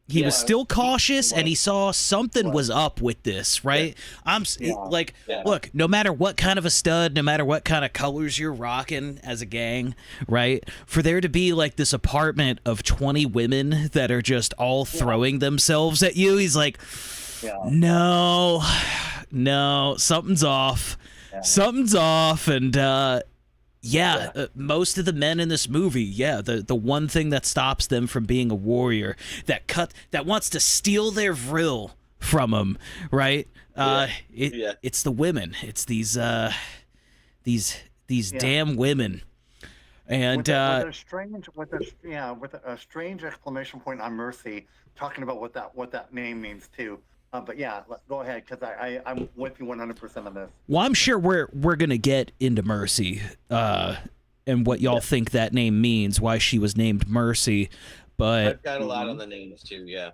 He was Yeah, still cautious, and he saw something was. was up with this, right? Yeah. Look, no matter what kind of a stud, no matter what kind of colors you're rocking as a gang, right? For there to be like this apartment of 20 women that are just all throwing themselves at you, he's like, Yeah. no, something's off. Yeah. Something's off, and most of the men in this movie, the one thing that stops them from being a warrior, that wants to steal their vril from them, right? It's the women. It's these damn women. And with a strange exclamation point on Mercy, talking about what that name means too. But yeah, go ahead, because I'm with you 100% on this. well, I'm sure we're gonna get into Mercy, and what y'all think that name means, why she was named Mercy, but I've got a lot on the names too. Yeah.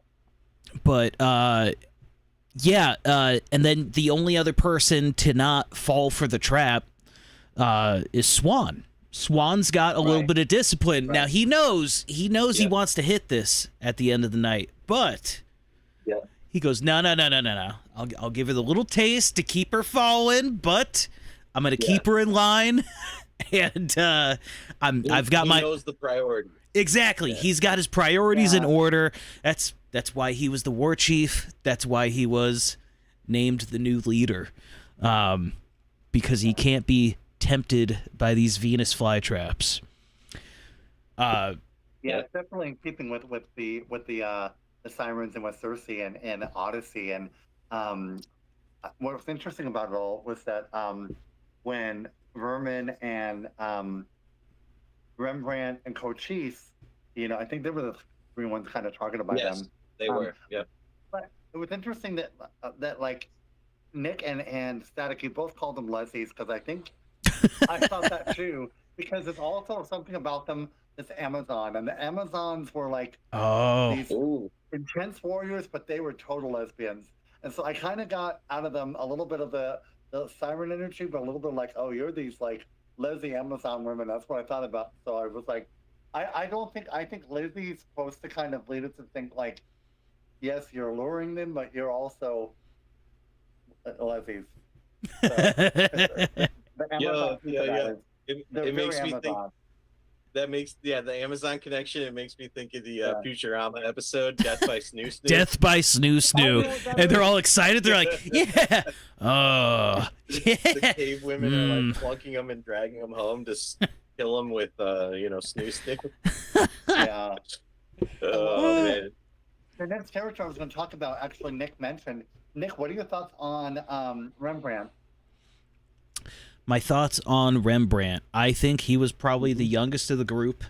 And then the only other person to not fall for the trap is Swan. Swan's got a little Right. bit of discipline. Now Right. he knows he Yeah. wants to hit this at the end of the night, but Yeah. he goes, no. I'll give her the little taste to keep her following, but I'm gonna keep her in line. And I've got he my knows the priority. exactly. Yeah. He's got his priorities in Yeah. order. That's why he was the war chief. That's why he was named the new leader, because he can't be tempted by these Venus flytraps. Yeah, it's definitely in keeping with the Sirens and with Cersei and Odyssey. And what was interesting about it all was that when Vermin and Rembrandt and Cochise, I think they were the 3 ones kind of targeted by Yes, them. they were. Yeah. But it was interesting that like Nick and Static, you both called them Leslie's, because I think I thought that too, because it's also something about them that's Amazon, and the Amazons were like Oh, these Ooh. intense warriors, but they were total lesbians, and so I kind of got out of them a little bit of the siren energy, but a little bit like, oh, you're these like lesbian Amazon women. That's what I thought about. So I was like, I think Lizzie's supposed to kind of lead us to think like, yes, you're luring them, but you're also lesbians. So, the Amazon piece of that is- they're It makes very me think. Amazon. That makes the Amazon connection. It makes me think of the Futurama episode Death by Snoo Snoo. Death by Snoo Snoo. Oh, yeah, And they're all excited. They're like, yeah. Oh, The yeah. cave women are like plunking them and dragging them home to kill them with Snoo Snoo. Yeah. Oh man. The next character I was going to talk about, actually, Nick mentioned. Nick, what are your thoughts on Rembrandt? My thoughts on Rembrandt. I think he was probably the youngest of the group.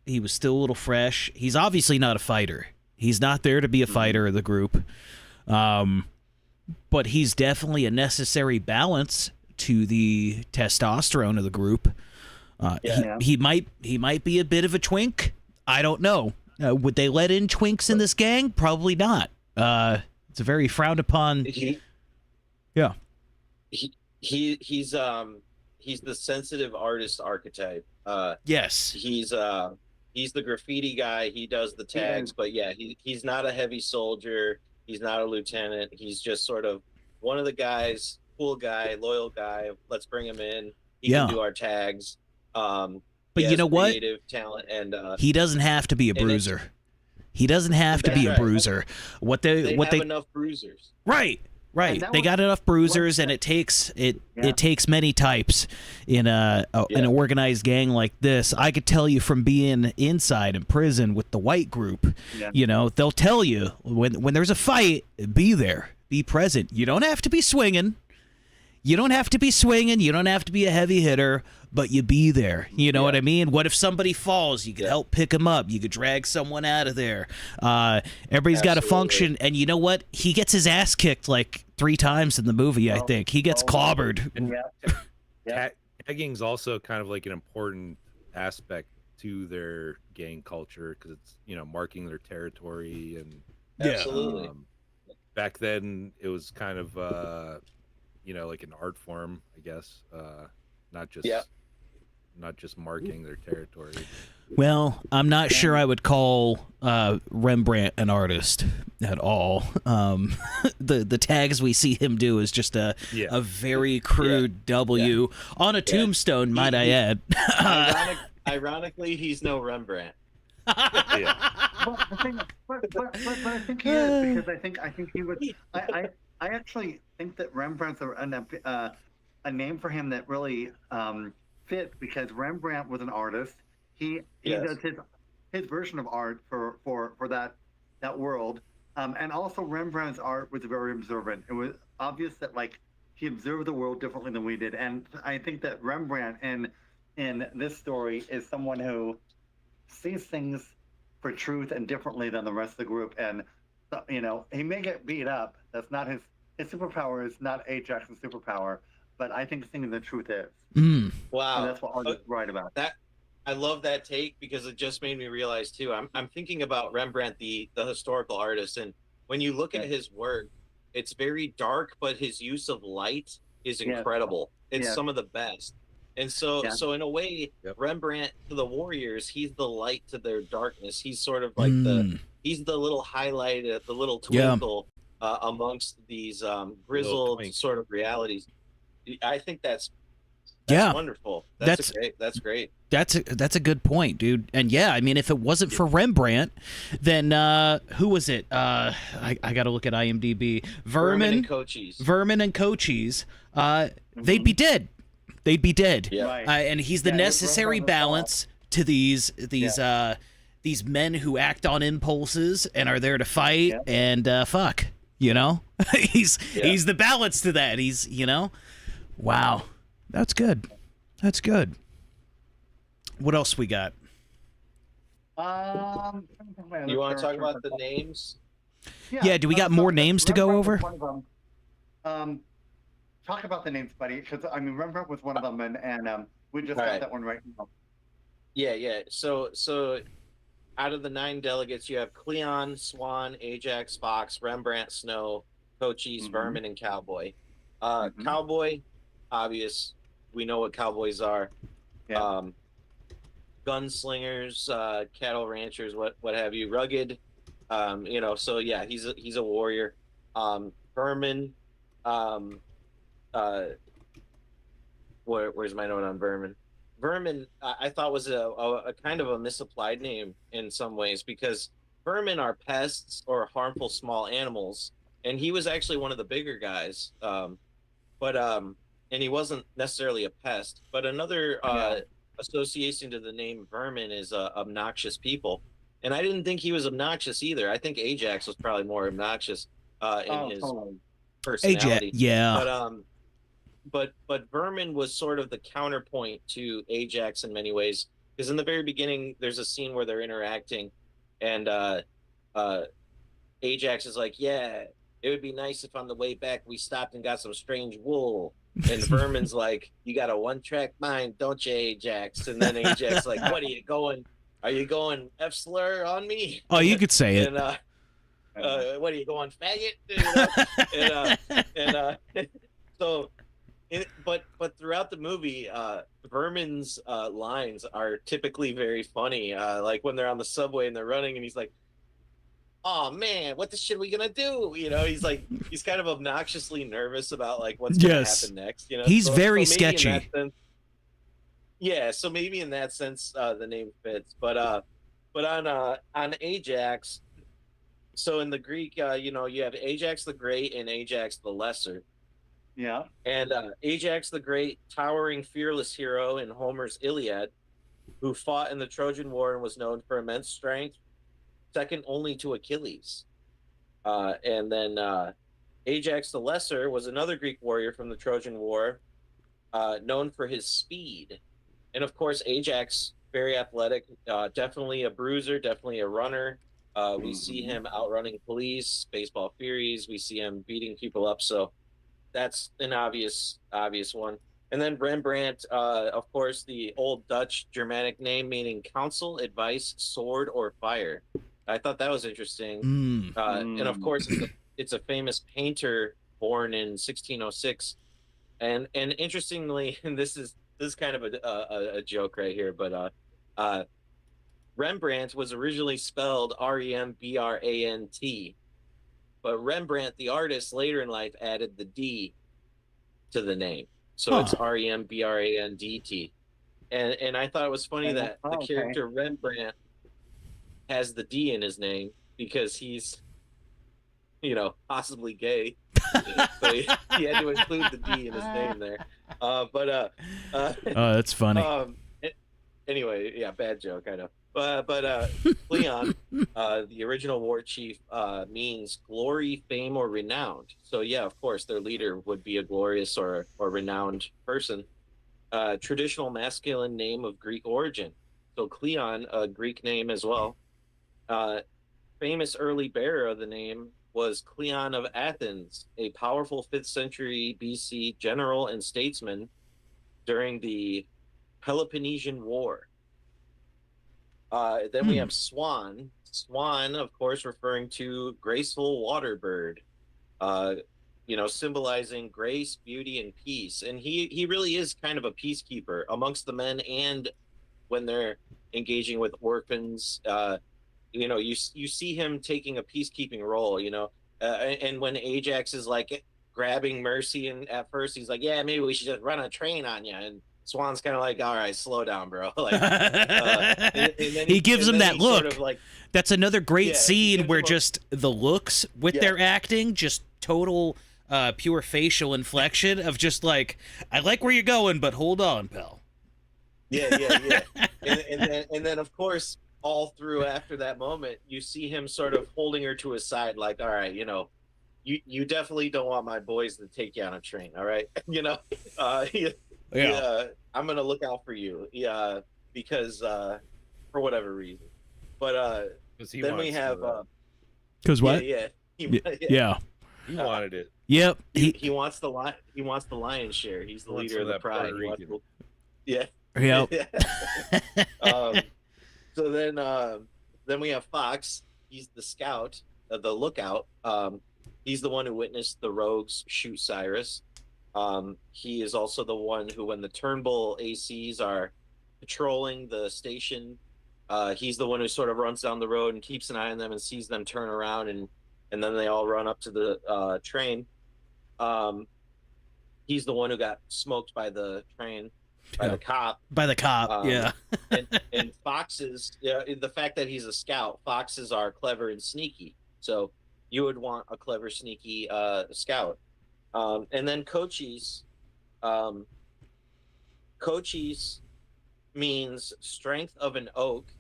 He was still a little fresh. He's obviously not a fighter. He's not there to be a fighter of the group. But he's definitely a necessary balance to the testosterone of the group. Yeah. He might be a bit of a twink. I don't know. Would they let in twinks in this gang? Probably not. It's a very frowned upon. Yeah. He's the sensitive artist archetype. Yes. He's the graffiti guy. He does the tags, but yeah, he's not a heavy soldier. He's not a lieutenant. He's just sort of one of the guys, cool guy, loyal guy. Let's bring him in. He Yeah. can do our tags. But you know what? Creative talent and He doesn't have to be a and it's- bruiser. He doesn't have to be a That's right. bruiser. What they they have enough bruisers. right. Right. that They was got enough bruisers, and it takes Yeah. many types in an organized gang like this. I could tell you from being inside in prison with the white group. Yeah. You know, they'll tell you when there's a fight, be there, be present. You don't have to be swinging. You don't have to be swinging. You don't have to be a heavy hitter, but you be there. You know what I mean? What if somebody falls? You could help pick them up. You could drag someone out of there. Everybody's got to function. And you know what? He gets his ass kicked like 3 times in the movie, I think. He gets clobbered. Yeah. Tagging's also kind of like an important aspect to their gang culture because it's, you know, marking their territory. And Absolutely. Back then it was kind of you know, like an art form, I guess, not just marking their territory. Well, I'm not sure I would call Rembrandt an artist at all. The tags we see him do is just a very crude W on a tombstone, might I add. Ironically, he's no Rembrandt. But I think he is, because I think he would. I actually think that Rembrandt's a name for him that really fits, because Rembrandt was an artist. He does his version of art for that world, and also Rembrandt's art was very observant. It was obvious that like he observed the world differently than we did, and I think that Rembrandt in this story is someone who sees things for truth and differently than the rest of the group. And you know, he may get beat up. That's not his superpower. Is not Ajax's superpower. But I think seeing the truth is. Wow, And that's what artists write about. That I love that take, because it just made me realize too. I'm thinking about Rembrandt, the historical artist, and when you look at his work, it's very dark, but his use of light is incredible. It's some of the best. And so in a way, Rembrandt to the warriors, he's the light to their darkness. He's sort of like he's the little highlight, the little twinkle amongst these grizzled sort of realities. I think that's wonderful. That's great. That's a good point, dude. And yeah, I mean, if it wasn't for Rembrandt, then who was it? I got to look at IMDb. Vermin and Cochise. Vermin and Cochise. They'd be dead. They'd be dead. Yeah. Right. And he's the necessary balance to these men who act on impulses and are there to fight and fuck. You know, he's the balance to that. He's, you know, wow, that's good. That's good. What else we got? You want to talk about the names? Yeah, do we got more names to go over? Talk about the names, buddy, because I mean, Rembrandt was one of them, and we just got that one right now. Yeah. So out of the 9 delegates, you have Cleon, Swan, Ajax, Fox, Rembrandt, Snow, Cochise, Vermin, and Cowboy. Cowboy, obvious. We know what cowboys are. Yeah. Gunslingers, cattle ranchers, what have you. Rugged. You know. So yeah, he's a warrior. Vermin. Where's my note on Vermin? Vermin, I thought was a kind of a misapplied name in some ways, because vermin are pests or harmful small animals, and he was actually one of the bigger guys. And he wasn't necessarily a pest. But another association to the name Vermin is obnoxious people, and I didn't think he was obnoxious either. I think Ajax was probably more obnoxious in his personality. But Vermin was sort of the counterpoint to Ajax in many ways, because in the very beginning there's a scene where they're interacting, and Ajax is like, yeah, it would be nice if on the way back we stopped and got some strange wool. And Vermin's like, you got a one-track mind, don't you, Ajax? And then Ajax is like, what are you going F slur on me? Oh, you could say it. And what are you going, faggot? So but throughout the movie, Vermin's lines are typically very funny. Like when they're on the subway and they're running, and he's like, "Oh man, what the shit are we gonna do?" You know, he's kind of obnoxiously nervous about like what's gonna happen next. You know, he's very sketchy. So maybe in that sense, the name fits. But on Ajax, So in the Greek, you have Ajax the Great and Ajax the Lesser. Yeah. And Ajax the Great, towering, fearless hero in Homer's Iliad, who fought in the Trojan War and was known for immense strength, second only to Achilles. And then Ajax the Lesser was another Greek warrior from the Trojan War, known for his speed. And of course, Ajax, very athletic, definitely a bruiser, definitely a runner. We see him outrunning police, baseball furies. We see him beating people up. So that's an obvious one. And then Rembrandt, of course, the old Dutch Germanic name meaning counsel, advice, sword, or fire. I thought that was interesting. And of course, it's a famous painter born in 1606. And interestingly, and this is kind of a joke right here, but Rembrandt was originally spelled Rembrandt, but Rembrandt, the artist, later in life added the D to the name, so it's Rembrandt. And I thought it was funny that the character Rembrandt has the D in his name because he's, possibly gay. So he had to include the D in his name there. Oh, that's funny. Anyway, yeah, bad joke, I know. But Cleon, the original war chief, means glory, fame, or renowned. So yeah, of course, their leader would be a glorious or renowned person. Traditional masculine name of Greek origin. So Cleon, a Greek name as well. Famous early bearer of the name was Cleon of Athens, a powerful 5th century BC general and statesman during the Peloponnesian War. Then we have Swan. Swan, of course, referring to graceful water bird, symbolizing grace, beauty, and peace. And he really is kind of a peacekeeper amongst the men, and when they're engaging with orphans, you see him taking a peacekeeping role, and when Ajax is like grabbing Mercy, and at first he's like, yeah, maybe we should just run a train on you, and Swan's kind of like, all right, slow down, bro. Like, and he gives him that look. Sort of like, that's another great scene where him just the looks with their acting, just total pure facial inflection of just like, I like where you're going, but hold on, pal. Yeah. and then of course, all through after that moment, you see him sort of holding her to his side, like, all right, you definitely don't want my boys to take you on a train, all right? Yeah, I'm gonna look out for you. Yeah, because for whatever reason. But then we have because what? Yeah. Yeah. He wanted it. Yep. He wants the lion's share. He's the leader of the pride. Yeah. Yep. So then we have Fox. He's the scout, the lookout. He's the one who witnessed the rogues shoot Cyrus. He is also the one who, when the Turnbull ACs are patrolling the station, he's the one who sort of runs down the road and keeps an eye on them and sees them turn around, and then they all run up to the train. He's the one who got smoked by the train, by the cop. By the cop, yeah. and Foxes, the fact that he's a scout, Foxes are clever and sneaky. So you would want a clever, sneaky scout. And then Cochise. Cochise means strength of an oak,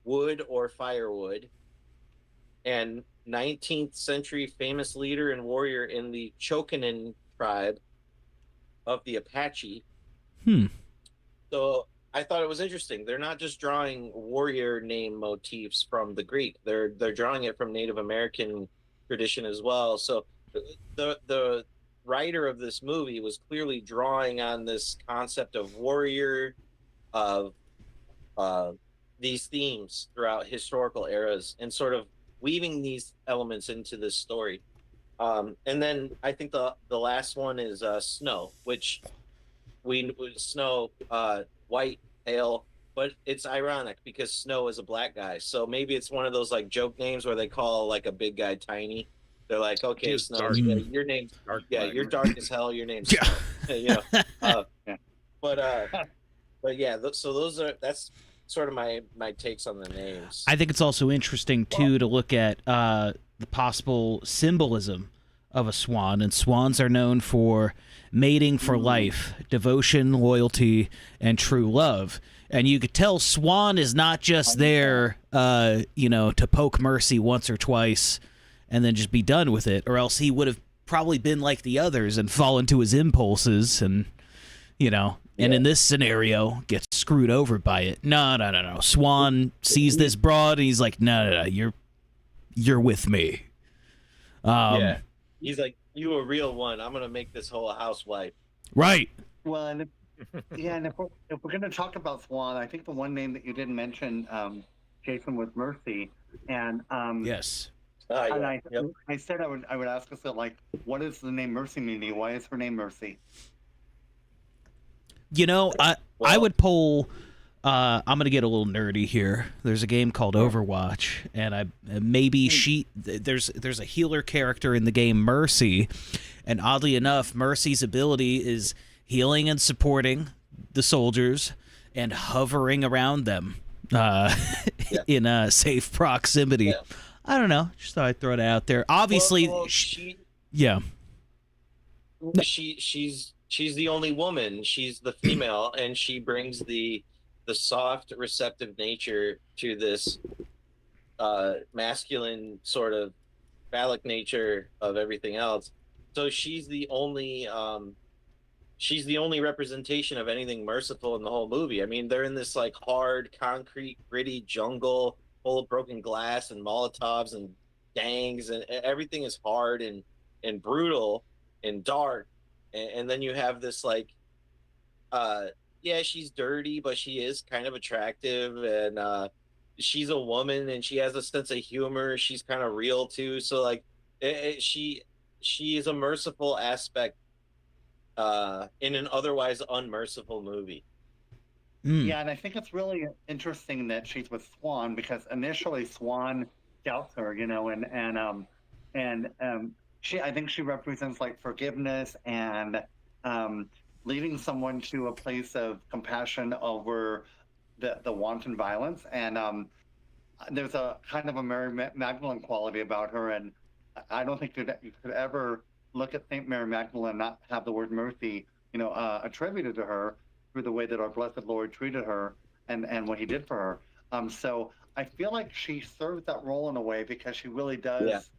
wood or firewood, and 19th century famous leader and warrior in the Chokanen tribe of the Apache. So I thought it was interesting. They're not just drawing warrior name motifs from the Greek. They're drawing it from Native American tradition as well. So the writer of this movie was clearly drawing on this concept of warrior, of these themes throughout historical eras, and sort of weaving these elements into this story. And then I think the last one is Snow, which Snow, white, pale, but it's ironic because Snow is a black guy. So maybe it's one of those like joke names where they call like a big guy tiny. They're like, okay, Snow, your name's dark. Yeah, you're dark as hell. Your name's Snow. But yeah, so that's sort of my takes on the names. I think it's also interesting too to look at the possible symbolism of a swan, and swans are known for mating for life, devotion, loyalty, and true love. And you could tell Swan is not just there, to poke Mercy once or twice and then just be done with it, or else he would have probably been like the others and fallen to his impulses and, and in this scenario, gets screwed over by it. No. Swan sees this broad and he's like, no, you're with me. Yeah. He's like, you a real one. I'm going to make this whole housewife. Right. Well, and if we're going to talk about Swan, I think the one name that you didn't mention, Jason, was Mercy. And yes. And I said I would ask us, like, what does the name Mercy mean? Why is her name Mercy? I would pull. I'm gonna get a little nerdy here. There's a game called Overwatch, and there's a healer character in the game, Mercy, and oddly enough, Mercy's ability is healing and supporting the soldiers and hovering around them in a safe proximity. Yeah. I don't know. Just thought I'd throw it out there. Obviously, she's the only woman. She's the female, and she brings the soft, receptive nature to this masculine sort of phallic nature of everything else. So she's the only representation of anything merciful in the whole movie. I mean, they're in this like hard, concrete, gritty jungle full of broken glass and Molotovs and gangs, and everything is hard and brutal and dark. And then you have this like, she's dirty, but she is kind of attractive, and she's a woman and she has a sense of humor. She's kind of real too. So like, she is a merciful aspect in an otherwise unmerciful movie. Yeah, and I think it's really interesting that she's with Swan, because initially Swan doubts her, and I think she represents like forgiveness and leading someone to a place of compassion over the wanton violence. And there's a kind of a Mary Magdalene quality about her, and I don't think you could ever look at Saint Mary Magdalene and not have the word mercy, attributed to her through the way that our blessed Lord treated her and what he did for her. So I feel like she serves that role in a way, because she really does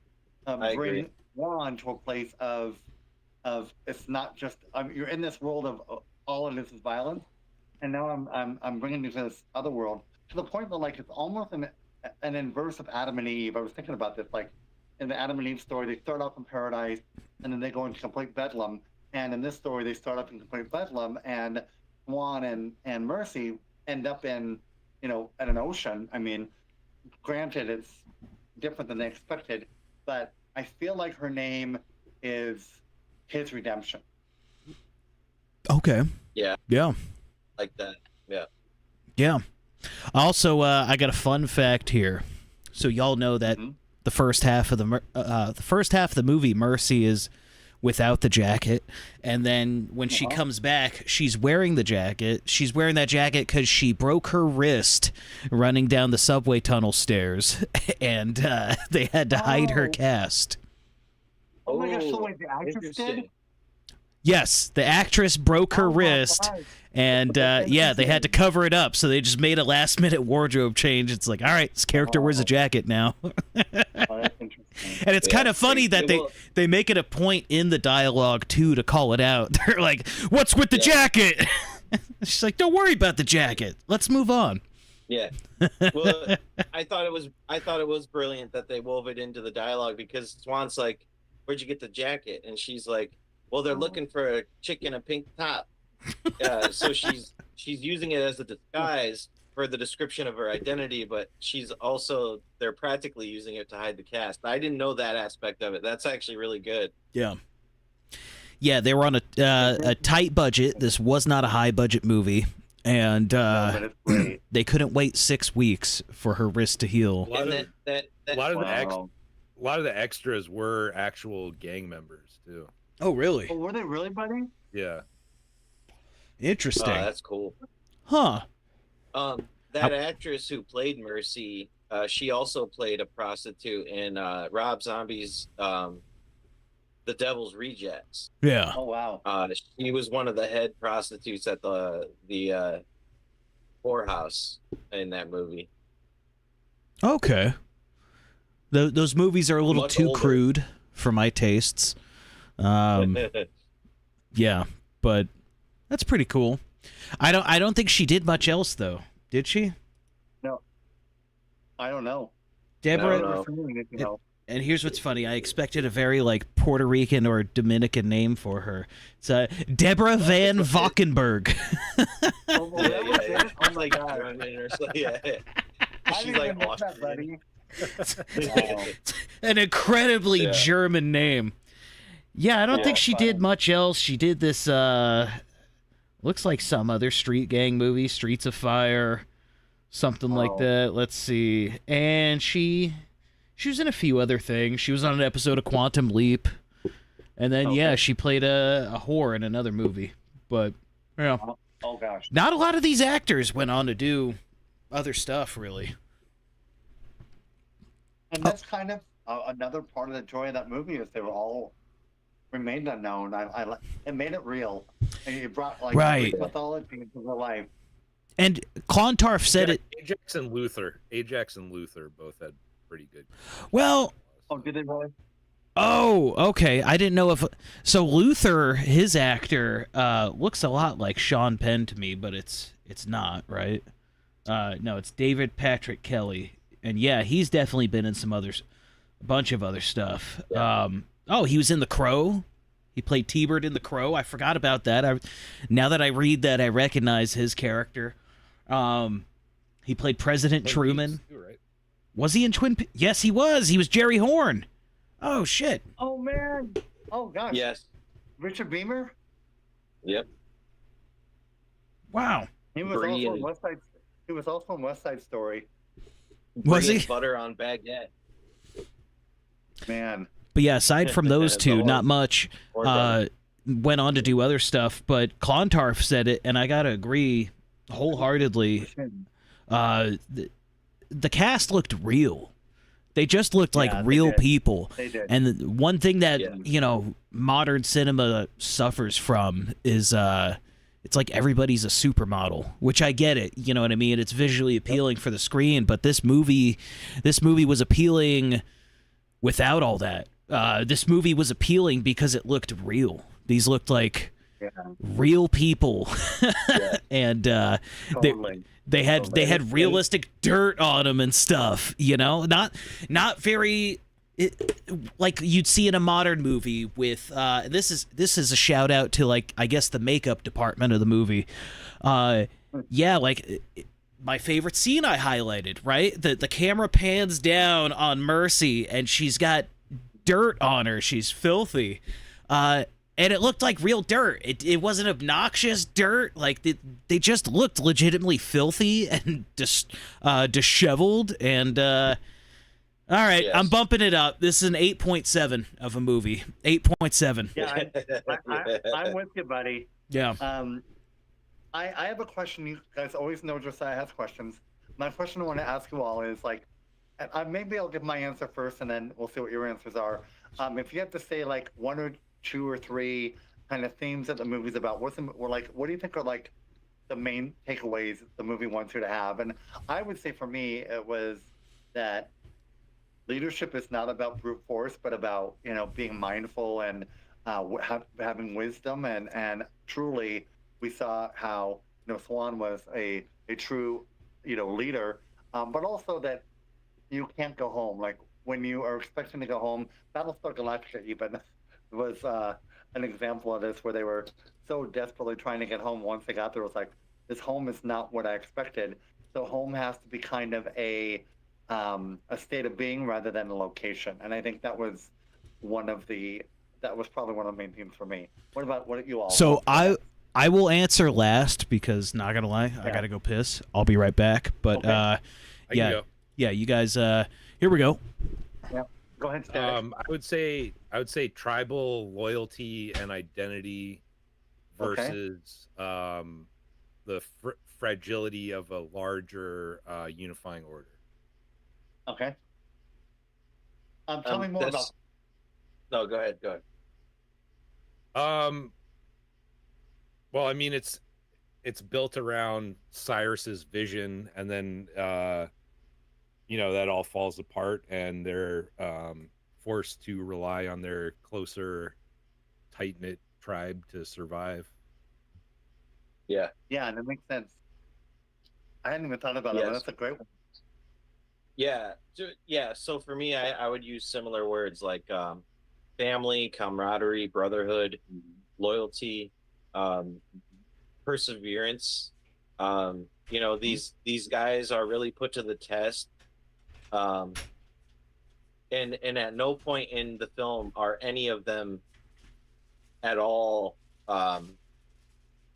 bring Juan to a place of it's not just you're in this world of all of this is violence, and now I'm bringing you to this other world, to the point that like it's almost an inverse of Adam and Eve. I was thinking about this, like in the Adam and Eve story, they start off in paradise and then they go into complete bedlam, and in this story they start off in complete bedlam, and Juan and Mercy end up in at an ocean. I mean, granted it's different than they expected, but I feel like her name is his redemption. Okay. Yeah. Yeah. Like that. Yeah. Yeah. Also, I got a fun fact here. So y'all know that the first half of the movie, Mercy is without the jacket, and then when she comes back, she's wearing the jacket. She's wearing that jacket because she broke her wrist running down the subway tunnel stairs, and they had to hide her cast. Oh my gosh! So wait, the actress did? Yes, the actress broke her wrist, and they had to cover it up, so they just made a last-minute wardrobe change. It's like, all right, this character wears a jacket now. That's interesting. And it's kind of funny that they make it a point in the dialogue, too, to call it out. They're like, what's with the jacket? She's like, don't worry about the jacket. Let's move on. Yeah. Well, I thought it was brilliant that they wove it into the dialogue, because Swan's like, where'd you get the jacket? And she's like, well, they're looking for a chick in a pink top. So she's using it as a disguise for the description of her identity, but they're practically using it to hide the cast. I didn't know that aspect of it. That's actually really good. Yeah. Yeah, they were on a tight budget. This was not a high budget movie, and they couldn't wait 6 weeks for her wrist to heal. A lot of the extras were actual gang members too. Oh, really? Oh, were they really, buddy? Yeah. Interesting. Oh, that's cool. Huh. that actress who played Mercy, she also played a prostitute in Rob Zombie's The Devil's Rejects. Yeah. Oh wow. She was one of the head prostitutes at the whorehouse in that movie. Okay. Those movies are a little Much too older. crude for my tastes. Yeah, but that's pretty cool. I don't think she did much else though. Did she? No. I don't know. Deborah, I don't You know. and here's what's funny. I expected a very like Puerto Rican or Dominican name for her. It's Deborah Van Valkenburg. Oh, well, that was it? Oh my like god. German or something. Yeah. I She's didn't like even know that, Austrian. buddy. Wow. An incredibly Yeah. German name. Yeah, I don't Yeah, think she fine. did much else. She did this looks like some other street gang movie, Streets of Fire, something like Oh. that. Let's see. And she was in a few other things. She was on an episode of Quantum Leap. And then yeah, Okay. she played a whore in another movie. But yeah, Oh gosh. not a lot of these actors went on to do other stuff really. And that's kind of another part of the joy of that movie is they were all remained unknown. It made it real, and you brought like Right. Greek mythology into real life. And Clontarf said it Ajax and Luther both had pretty good. well. Oh, did they really? Oh, okay. I didn't know if so. Luther, his actor, looks a lot like Sean Penn to me, but it's not right. No, it's David Patrick Kelly, and yeah, he's definitely been in some others, a bunch of other stuff. Yeah. Oh, he was in The Crow. He played T-Bird in The Crow. I forgot about that. Now that I read that, I recognize his character. He played President Twin Truman. Peaks too, right? Was he in Twin Peaks? Yes, he was. He was Jerry Horn. Oh shit. Oh man. Oh gosh. Yes. Richard Beamer. Yep. Wow. He was Brie also in and- West Side. He was also in West Side Story. Was Brie he? and Butter on baguette. Man. But yeah, aside from those It's two, always- not much. Or done. Went on to do other stuff, but Clontarf said it, and I gotta agree wholeheartedly. The cast looked real. They just looked like Yeah, they real did. people. They did. And the one thing that Yeah. modern cinema suffers from is it's like everybody's a supermodel, which I get it. You know what I mean? It's visually appealing for the screen, but this movie was appealing without all that. This movie was appealing because it looked real. These looked like Yeah. real people, and Totally. they had Totally. had realistic dirt on them and stuff. You know, not very. Like you'd see in a modern movie with this is a shout out to like I guess the makeup department of the movie. Yeah, like my favorite scene I highlighted, right? The camera pans down on Mercy and she's got dirt on her. She's filthy. And it looked like real dirt. It wasn't obnoxious dirt. Like they just looked legitimately filthy and disheveled. And all right, Yes. I'm bumping it up. This is an 8.7 of a movie. 8.7. Yeah, I'm with you, buddy. Yeah. I have a question. You guys always know Josiah has questions. My question I want to ask you all is like, maybe I'll give my answer first, and then we'll see what your answers are. If you have to say like one or two or three kind of themes that the movie's about, what do you think are like the main takeaways the movie wants you to have? And I would say for me, it was that leadership is not about brute force, but about being mindful and having wisdom, and truly we saw how Swan was a true leader, but also that you can't go home. Like when you are expecting to go home, Battlestar Galactica even was an example of this, where they were so desperately trying to get home. Once they got there, it was like, this home is not what I expected. So home has to be kind of a state of being rather than a location. And I think that was probably one of the main themes for me. What you all? So I will answer last because not gonna lie, I gotta go piss. I'll be right back. But Okay. I can yeah, go. yeah, you guys. Here we go. Go ahead, Static. I would say tribal loyalty and identity Okay. versus the fragility of a larger unifying order. Okay. Tell me more about. No, go ahead. Go ahead. Well, I mean, it's built around Cyrus's vision, and then that all falls apart, and they're forced to rely on their closer, tight-knit tribe to survive. Yeah. Yeah, that makes sense. I hadn't even thought about it, but that's a great one. Yeah. So for me, I would use similar words like family, camaraderie, brotherhood, loyalty, perseverance. These guys are really put to the test. And at no point in the film are any of them at all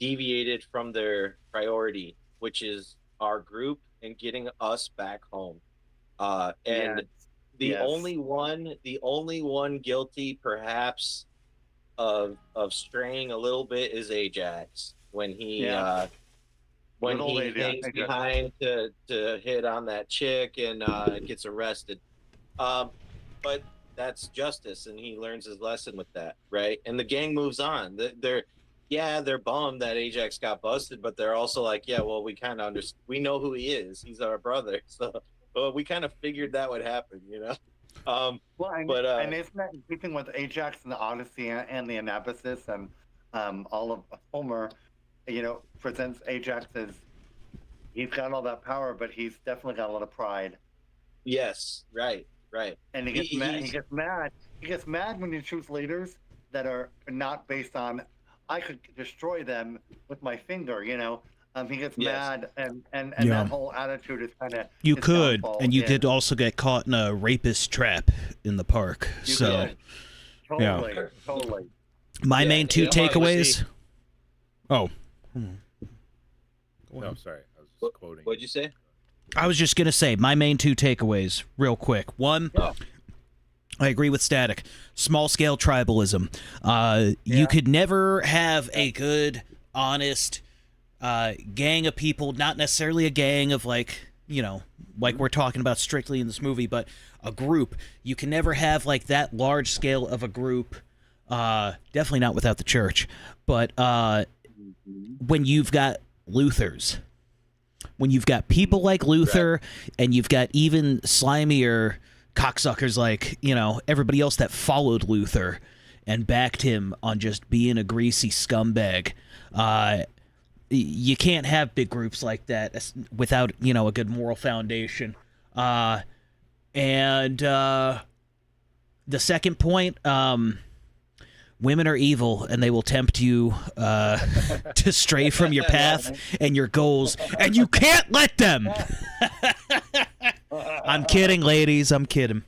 deviated from their priority, which is our group and getting us back home. The only one guilty perhaps of straying a little bit is Ajax when he hangs behind to hit on that chick and gets arrested. But that's justice, and he learns his lesson with that, right? And the gang moves on. They're bummed that Ajax got busted, but they're also like, yeah, well, we kind of we know who he is. He's our brother, so we kind of figured that would happen, and isn't that in keeping with Ajax and the Odyssey and the Anabasis and all of Homer? Presents Ajax as he's got all that power, but he's definitely got a lot of pride. Yes, right. And he gets mad. He gets mad when you choose leaders that are not based on I could destroy them with my finger. He gets mad, and that whole attitude is kind of you could, and you could also get caught in a rapist trap in the park. Totally. My main two takeaways. Oh. No, sorry, I was just quoting. What'd you say? I was just gonna say my main two takeaways, real quick. One, I agree with Static. Small scale tribalism. You could never have a good, honest gang of people. Not necessarily a gang of like we're talking about strictly in this movie, but a group. You can never have like that large scale of a group. Definitely not without the church. But when you've got Luthers. When you've got people like Luther, and you've got even slimier cocksuckers like, everybody else that followed Luther and backed him on just being a greasy scumbag, you can't have big groups like that without, a good moral foundation. And the second point, women are evil, and they will tempt you to stray from your path and your goals, and you can't let them. I'm kidding, ladies. I'm kidding.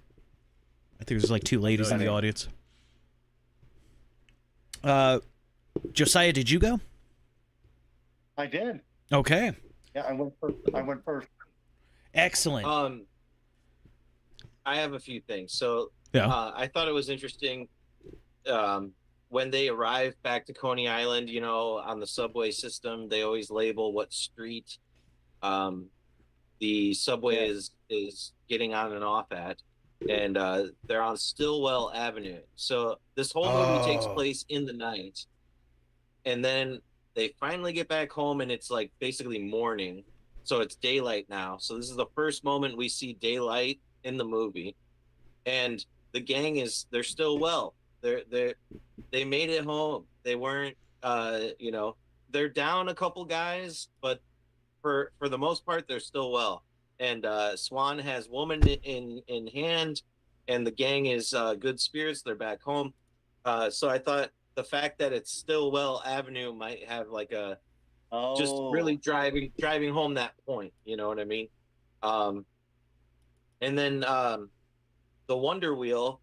I think there's like two ladies in the audience. Josiah, did you go? I did. Okay. Yeah, I went first. Excellent. I have a few things. So I thought it was interesting. When they arrive back to Coney Island, on the subway system, they always label what street the subway is getting on and off at, and they're on Stillwell Avenue. So this whole movie takes place in the night, and then they finally get back home, and it's like basically morning, so it's daylight now. So this is the first moment we see daylight in the movie, and the gang they're still well. They made it home. They weren't, they're down a couple guys, but for the most part, they're still well. And Swan has woman in hand, and the gang is good spirits. They're back home. So I thought the fact that it's Stillwell Avenue might have like just really driving home that point. You know what I mean? And then the Wonder Wheel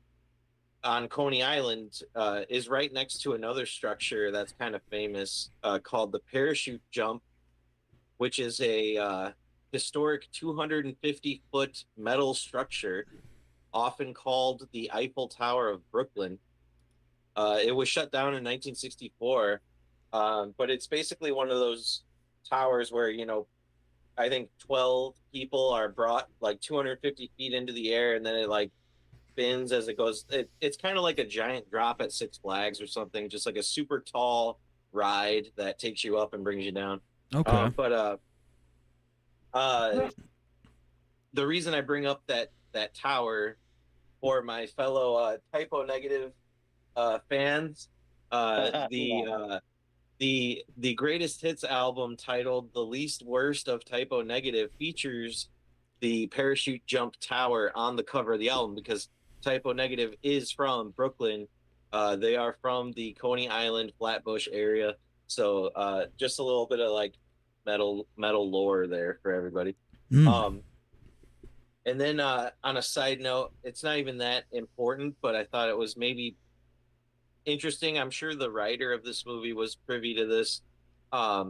on Coney Island is right next to another structure that's kind of famous called the Parachute Jump, which is a historic 250-foot metal structure, often called the Eiffel Tower of Brooklyn. It was shut down in 1964, but it's basically one of those towers where, you know, I think 12 people are brought like 250 feet into the air, and then it like spins as it goes. It's kind of like a giant drop at Six Flags or something, just like a super tall ride that takes you up and brings you down. Okay. Uh, the reason I bring up that tower for my fellow typo negative fans, the greatest hits album titled "The Least Worst of Typo Negative" features the parachute jump tower on the cover of the album because Typo Negative is from Brooklyn. They are from the Coney Island, Flatbush area. So just a little bit of like metal lore there for everybody. And then on a side note, it's not even that important, but I thought it was maybe interesting. I'm sure the writer of this movie was privy to this. I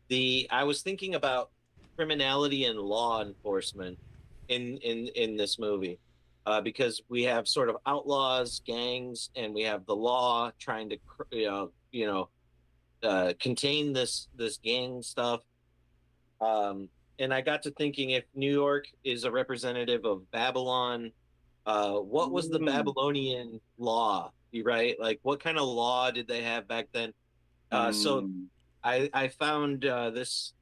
was thinking about criminality and law enforcement in this movie, because we have sort of outlaws, gangs, and we have the law trying to contain this gang stuff. And I got to thinking, if New York is a representative of Babylon, what was the Babylonian law? Right? Like, what kind of law did they have back then? So I found this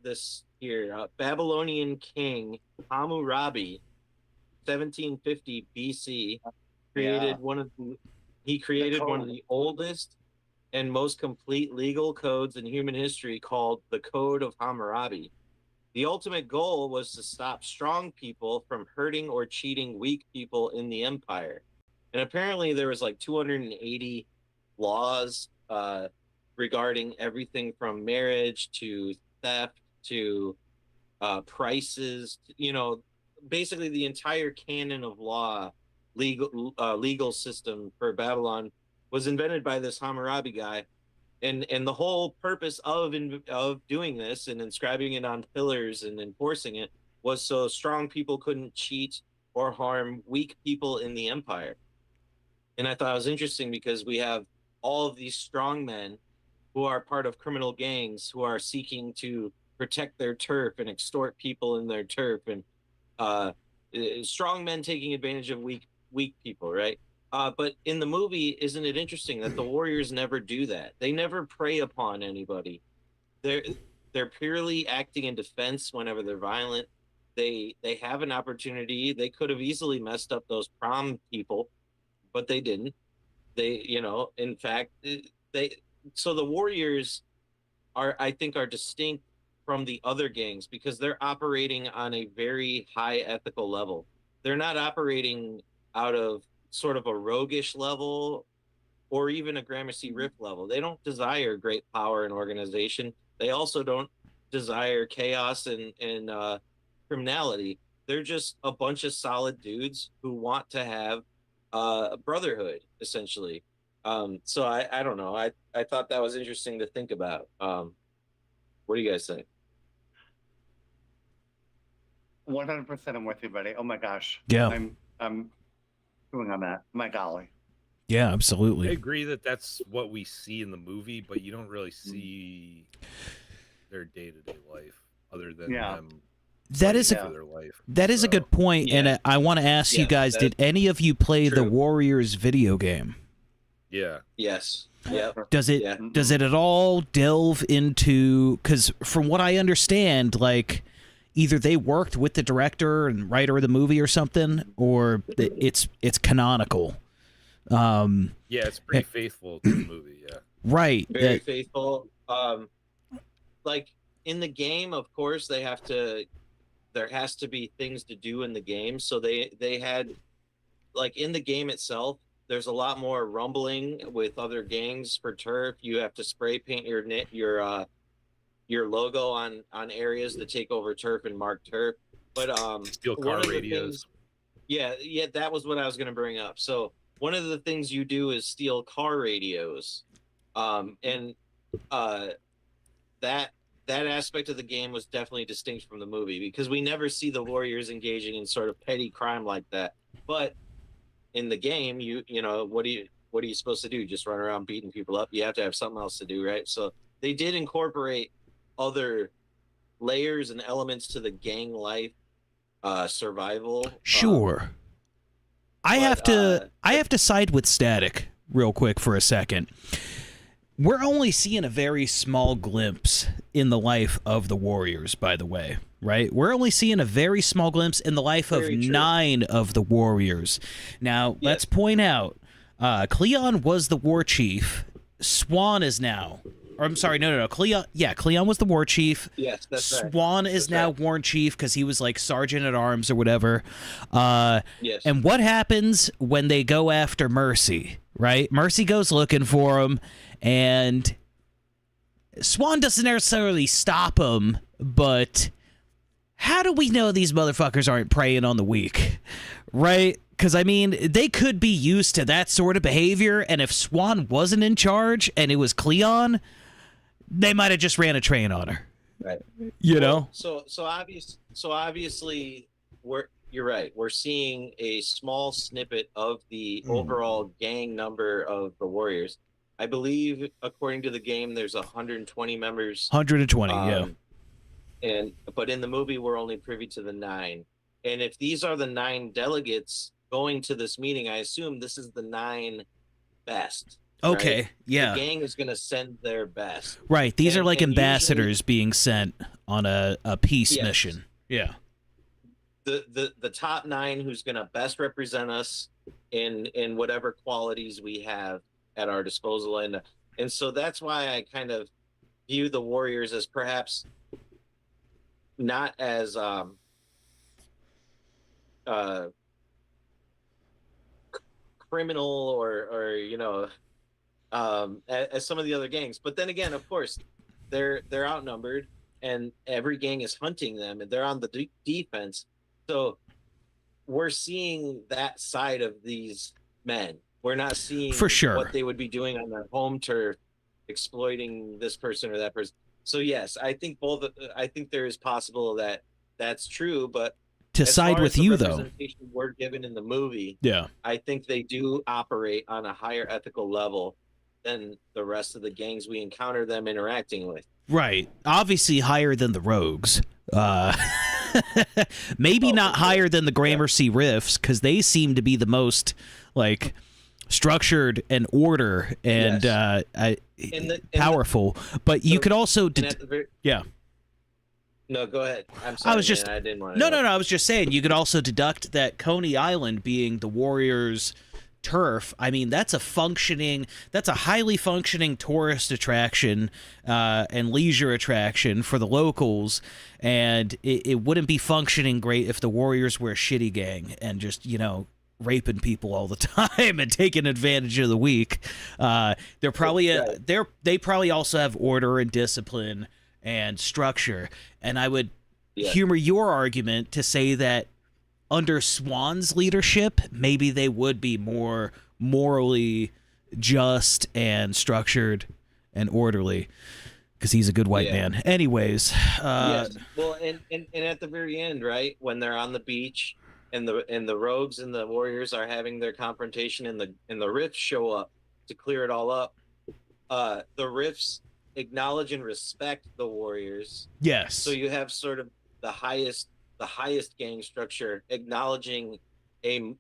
here. Babylonian king Hammurabi, 1750 BC, created one of the oldest and most complete legal codes in human history, called the Code of Hammurabi. The ultimate goal was to stop strong people from hurting or cheating weak people in the empire. And apparently there was like 280 laws regarding everything from marriage to theft to prices, basically the entire canon of law, legal system for Babylon was invented by this Hammurabi guy. And the whole purpose of doing this and inscribing it on pillars and enforcing it was so strong people couldn't cheat or harm weak people in the empire. And I thought it was interesting because we have all of these strong men who are part of criminal gangs who are seeking to protect their turf and extort people in their turf, and strong men taking advantage of weak people, right? But in the movie, isn't it interesting that the Warriors never do that? They never prey upon anybody. They're purely acting in defense whenever they're violent. They have an opportunity. They could have easily messed up those prom people, but they didn't. In fact, so the Warriors I think are distinct from the other gangs because they're operating on a very high ethical level. They're not operating out of sort of a roguish level or even a Gramercy Riff level. They don't desire great power and organization. They also don't desire chaos and criminality. They're just a bunch of solid dudes who want to have a brotherhood, essentially. So I don't know. I thought that was interesting to think about. What do you guys think? 100% I'm with you, buddy. Oh my gosh. Yeah. I'm doing on that. My golly. Yeah, I absolutely. agree that that's what we see in the movie, but you don't really see their day-to-day life other than them. That is fighting for their life. That is a good point, and I want to ask you guys: did any of you play the Warriors video game? Yeah. Yes. Yeah. Does it at all delve into? Because from what I understand, like either they worked with the director and writer of the movie or something, or it's canonical. Yeah, it's pretty faithful to the movie. Yeah. Right. Very faithful. Like in the game, of course, there has to be things to do in the game. So they had, like in the game itself, there's a lot more rumbling with other gangs for turf. You have to spray paint your logo on areas that take over turf and mark turf. But steal car radios. Yeah, that was what I was going to bring up. So one of the things you do is steal car radios, and that aspect of the game was definitely distinct from the movie because we never see the Warriors engaging in sort of petty crime like that. But in the game, you know what are you supposed to do? Just run around beating people up? You have to have something else to do, right? So they did incorporate other layers and elements to the gang life, survival. Sure. I have to side with Static real quick for a second. We're only seeing a very small glimpse in the life of the Warriors, by the way, right? We're only seeing a very small glimpse in the life of 9 of the Warriors. Now, let's point out, Cleon was the war chief. Swan is now... Or I'm sorry, no. Cleon was the war chief. Yes, that's right. Swan is now war chief because he was like sergeant at arms or whatever. Yes. And what happens when they go after Mercy, right? Mercy goes looking for him, and Swan doesn't necessarily stop him, but how do we know these motherfuckers aren't preying on the weak, right? Because, I mean, they could be used to that sort of behavior, and if Swan wasn't in charge and it was Cleon, they might have just ran a train on her. Right. You know? So obviously, you're right. We're seeing a small snippet of the overall gang number of the Warriors. I believe, according to the game, there's 120 members. 120, yeah. But in the movie, we're only privy to the 9. And if these are the 9 delegates going to this meeting, I assume this is the 9 best. Okay, right? yeah. The gang is going to send their best. Right, these are like ambassadors being sent on a peace mission. Yeah. The top 9 who's going to best represent us in whatever qualities we have at our disposal. And so that's why I kind of view the Warriors as perhaps not as criminal or you know, as some of the other gangs. But then again, of course, they're outnumbered, and every gang is hunting them, and they're on the defense. So we're seeing that side of these men. We're not seeing for sure what they would be doing on their home turf, exploiting this person or that person. So yes, I think I think there is possible that that's true, but to side with you though, representation we're given in the movie, yeah, I think they do operate on a higher ethical level than the rest of the gangs we encounter them interacting with. Right, obviously higher than the Rogues. Maybe not higher than the Gramercy Riffs, because they seem to be the most like structured and order and powerful. But you could also No, go ahead. I'm sorry. I didn't want to. No. I was just saying you could also deduct that Coney Island being the Warriors' turf. I mean, that's a highly functioning tourist attraction and leisure attraction for the locals, and it wouldn't be functioning great if the Warriors were a shitty gang and just, you know, raping people all the time and taking advantage of the weak. They're probably they probably also have order and discipline and structure, and I would humor your argument to say that under Swan's leadership, maybe they would be more morally just and structured and orderly, because he's a good white man. Anyways, yes. Well, and at the very end, right, when they're on the beach and the Rogues and the Warriors are having their confrontation, and the Riffs show up to clear it all up, the Riffs acknowledge and respect the Warriors. Yes. So you have sort of the highest gang structure acknowledging a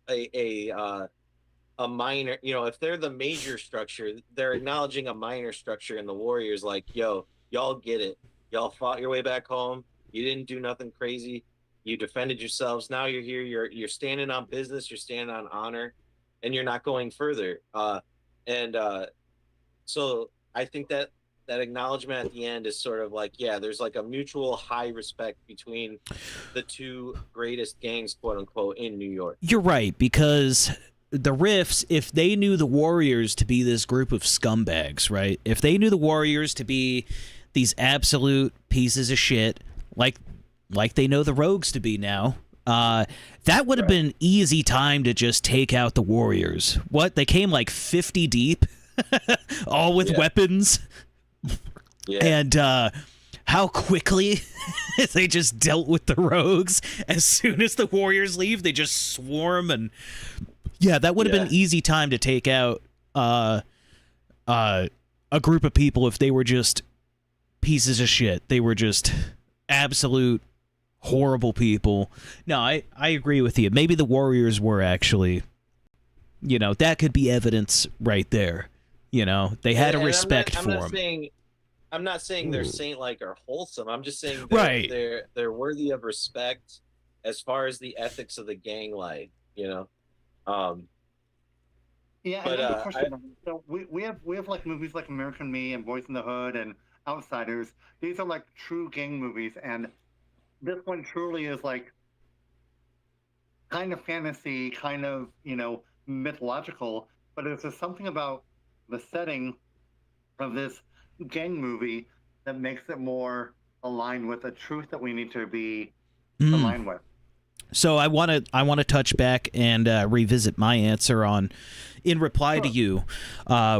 minor, you know, if they're the major structure, they're acknowledging a minor structure in the Warriors, like, yo, y'all get it. Y'all fought your way back home. You didn't do nothing crazy. You defended yourselves. Now you're here. You're standing on business. You're standing on honor, and you're not going further. So I think that acknowledgement at the end is sort of like, yeah, there's like a mutual high respect between the two greatest gangs, quote unquote, in New York. You're right, because the Riffs, if they knew the Warriors to be this group of scumbags, right? If they knew the Warriors to be these absolute pieces of shit, like they know the Rogues to be now, that would have been an easy time to just take out the Warriors. What? They came like 50 deep, all with weapons. Yeah. And how quickly they just dealt with the Rogues. As soon as the Warriors leave, they just swarm, and that would have been an easy time to take out a group of people if they were just pieces of shit. They were just absolute horrible people. No, I agree with you. Maybe the Warriors were actually, that could be evidence right there. They had a And respect for him. I'm not saying they're saint-like or wholesome. I'm just saying Right. they're worthy of respect as far as the ethics of the gang life. Yeah, But, and then the question, so we have like movies like American Me and Boys in the Hood and Outsiders. These are like true gang movies, and this one truly is like kind of fantasy, kind of mythological. But there's just something about the setting of this gang movie that makes it more aligned with the truth that we need to be aligned with. So I want to touch back and revisit my answer in reply to you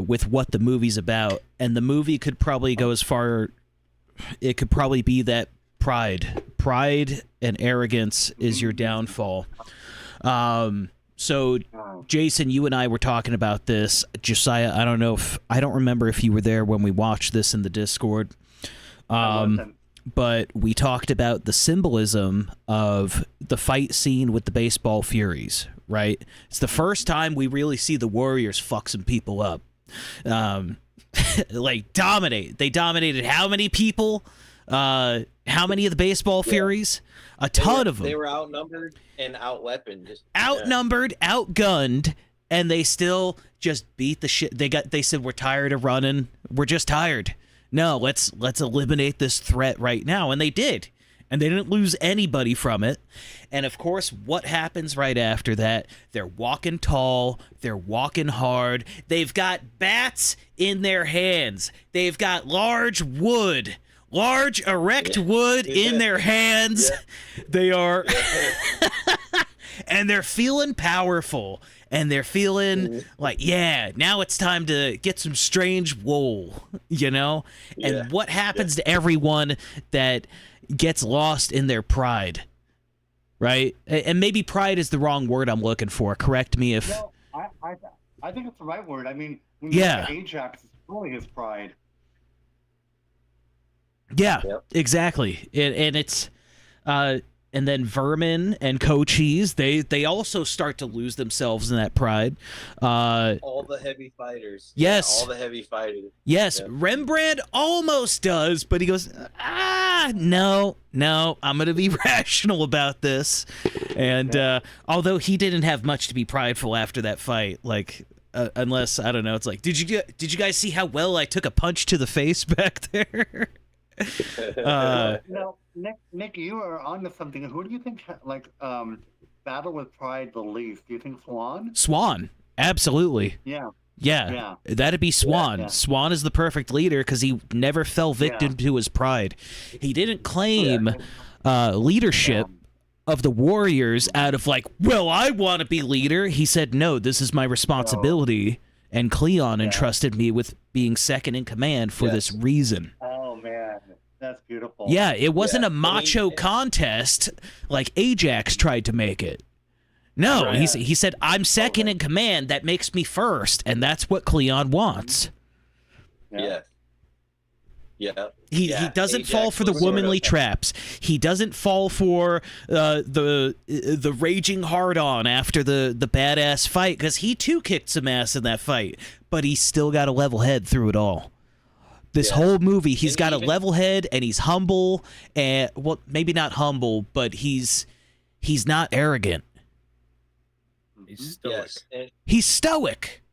with what the movie's about. And the movie could probably go as far. It could probably be that pride and arrogance is your downfall. So Jason, you and I were talking about this. Josiah, I don't remember if you were there when we watched this in the Discord. But we talked about the symbolism of the fight scene with the baseball Furies, right? It's the first time we really see the Warriors fuck some people up. Like dominate. They dominated how many people? How many of the baseball Furies? A ton of them. They were outnumbered and outweaponed. Outnumbered, outgunned, and they still just beat the shit. They said, we're tired of running. We're just tired. No, let's eliminate this threat right now. And they did. And they didn't lose anybody from it. And of course, what happens right after that? They're walking tall. They're walking hard. They've got bats in their hands. They've got large erect wood in their hands. Yeah. They are, and they're feeling powerful. And they're feeling like, now it's time to get some strange wool, And what happens to everyone that gets lost in their pride, right? And maybe pride is the wrong word I'm looking for. Correct me if... No, I think it's the right word. I mean, when you look at Ajax, it's really his pride. Yeah, exactly. And it's... and then Vermin and Cochise, they also start to lose themselves in that pride. All the heavy fighters. Yes. All the heavy fighters. Yes, yeah. Rembrandt almost does, but he goes, no, I'm going to be rational about this. And although he didn't have much to be prideful after that fight, like, unless, I don't know, it's like, did you guys see how well I took a punch to the face back there? No. Nick, you are onto something. Who do you think battle with pride the least? Do you think Swan? Swan, absolutely. Yeah, that'd be Swan. Yeah. Swan is the perfect leader because he never fell victim to his pride. He didn't claim leadership of the Warriors out of like, well, I want to be leader. He said, no, this is my responsibility. And Cleon entrusted me with being second in command for this reason. Oh, man. That's beautiful. Yeah, it wasn't a macho contest like Ajax tried to make it. No, he said, I'm second in command. That makes me first. And that's what Cleon wants. Yeah. He doesn't Ajax fall for the womanly traps. He doesn't fall for the raging hard-on after the badass fight, because he too kicked some ass in that fight. But he's still got a level head through it all. This whole movie, he's got a level head, and he's humble, and well, maybe not humble, but he's not arrogant. He's stoic. He's stoic.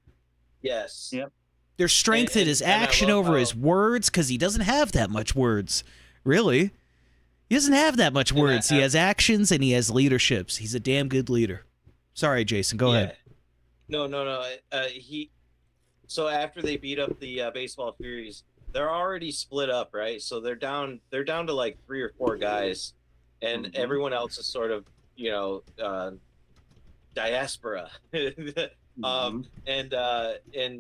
Yes. Yep. There's strength in his action over his words, because he doesn't have that much words. Really. He doesn't have that much words. He has actions, and he has leaderships. He's a damn good leader. Sorry, Jason. Go ahead. No. So after they beat up the baseball Furies, they're already split up, right? So they're down to like 3 or 4 guys, and everyone else is sort of, diaspora. And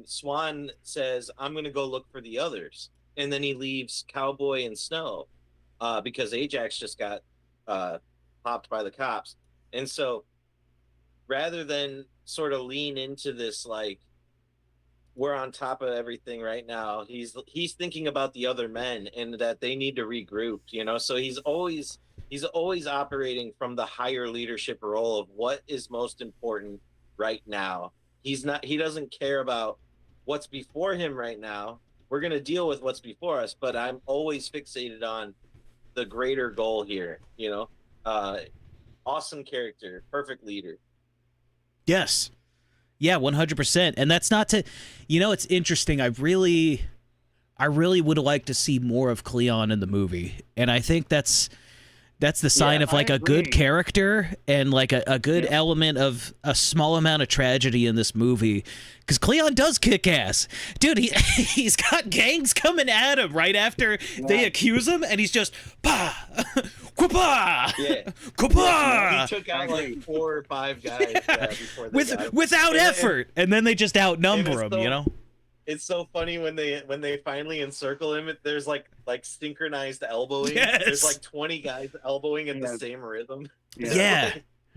Swan says, I'm gonna go look for the others, and then he leaves Cowboy and Snow because Ajax just got popped by the cops. And so rather than sort of lean into this like we're on top of everything right now. He's thinking about the other men and that they need to regroup, you know. So he's always operating from the higher leadership role of what is most important right now. He doesn't care about what's before him right now. We're going to deal with what's before us, but I'm always fixated on the greater goal here, you know. Awesome character, perfect leader. Yes. Yeah, 100%. And that's not to, it's interesting. I really would like to see more of Cleon in the movie. And I think that's the sign of like a good character and like a good element of a small amount of tragedy in this movie. Because Cleon does kick ass. Dude, he's got gangs coming at him right after they accuse him, and he's just, bah, Quapa! Yeah. Quapa! He took out like 4 or 5 guys before they got him. Without effort. And then they just outnumber him, you know? It's so funny when they finally encircle him. There's like synchronized elbowing. Yes. There's like 20 guys elbowing in the same rhythm. Yeah.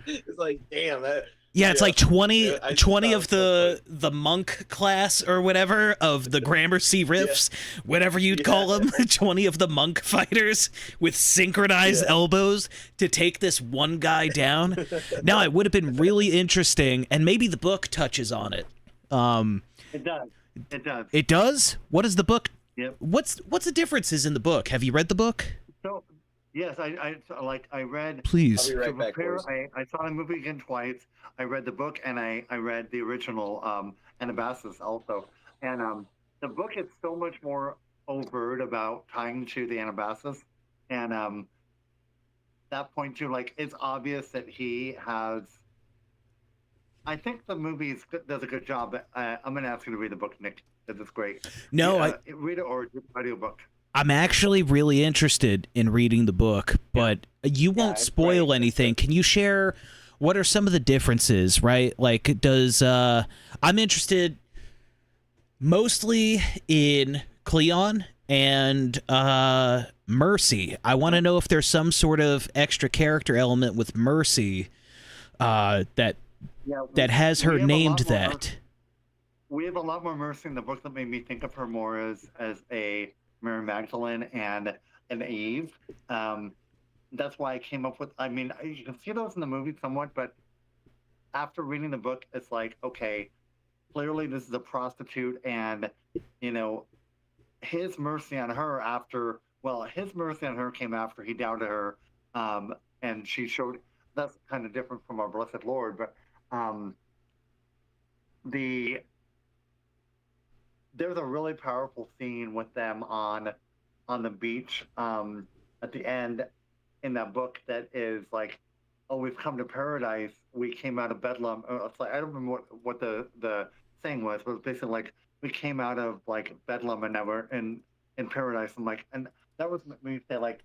It's like, damn that. Yeah, it's like 20 of so the monk class or whatever of the Gramercy riffs, whatever you'd call them. 20 of the monk fighters with synchronized elbows to take this one guy down. Now, it would have been really interesting, and maybe the book touches on it. It does. It does. It does? What is the book? Yep. What's the differences in the book? Have you read the book? So, yes, I read. Please. I'll be right back, boys. I saw the movie again twice. I read the book and I read the original Anabasis also. And the book is so much more overt about tying to the Anabasis. And that point too, like it's obvious that he has. I think the movie does a good job. But I'm going to ask you to read the book, Nick. This is great. No, read it or audiobook. I'm actually really interested in reading the book, but you won't spoil anything. Can you share what are some of the differences, right? Like, I'm interested mostly in Cleon and Mercy. I want to know if there's some sort of extra character element with Mercy that has her named that. We have a lot more Mercy in the book that made me think of her more as a Mary Magdalene and an Eve. That's why I came up with. I mean, you can see those in the movie somewhat, but after reading the book, it's like, okay, clearly this is a prostitute, and his mercy on her his mercy on her came after he doubted her, and she showed. That's kind of different from our Blessed Lord, but there's a really powerful scene with them on the beach at the end in that book that is like, oh, we've come to paradise. We came out of Bedlam. It's like, I don't remember what the saying was, but it was basically like we came out of like Bedlam and now we're in paradise. And that was when you say like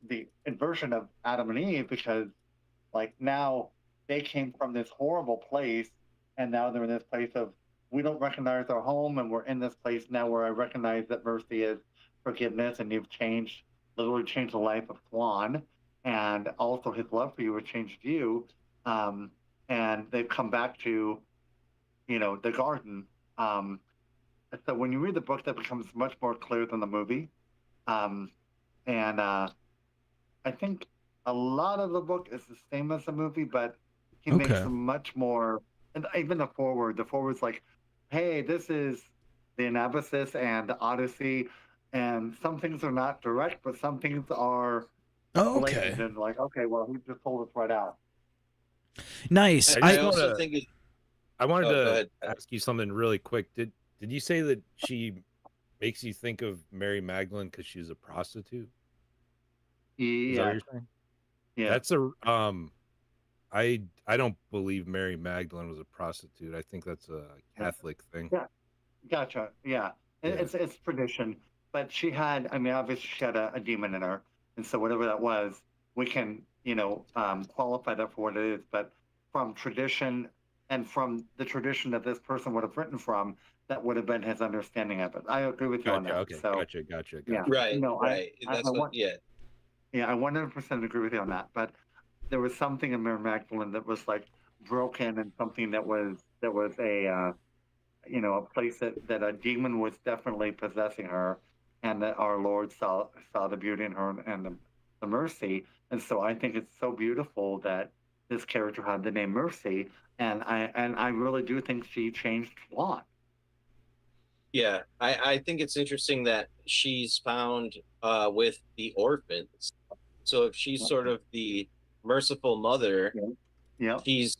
the inversion of Adam and Eve, because like now they came from this horrible place and now they're in this place of we don't recognize our home, and we're in this place now where I recognize that mercy is forgiveness, and you've literally changed the life of Juan, and also his love for you has changed you, and they've come back to, the garden. So when you read the book, that becomes much more clear than the movie, and I think a lot of the book is the same as the movie, but he makes them much more. And even the forward's like, hey, this is the Anabasis and the Odyssey, and some things are not direct, but some things are blatant, and like, okay, well, he just told us right out. Nice. I also think I wanted to ask you something really quick. Did you say that she makes you think of Mary Magdalene because she's a prostitute? Yeah. Is that what you're saying? Yeah. That's a I don't believe Mary Magdalene was a prostitute. I think that's a Catholic thing. Yeah. Gotcha. Yeah. It's tradition. But she had, I mean, obviously she had a demon in her. And so whatever that was, we can, qualify that for what it is. But from tradition and from the tradition that this person would have written from, that would have been his understanding of it. I agree with you on that. Okay. So, Gotcha. Yeah. Right. No, right. Yeah, I 100% agree with you on that. But there was something in Mary Magdalene that was like broken, and something that was a a place that a demon was definitely possessing her, and that our Lord saw the beauty in her and the mercy. And so I think it's so beautiful that this character had the name Mercy, and I really do think she changed a lot. Yeah, I think it's interesting that she's found with the orphans. So if she's sort of the merciful mother, Yeah. she's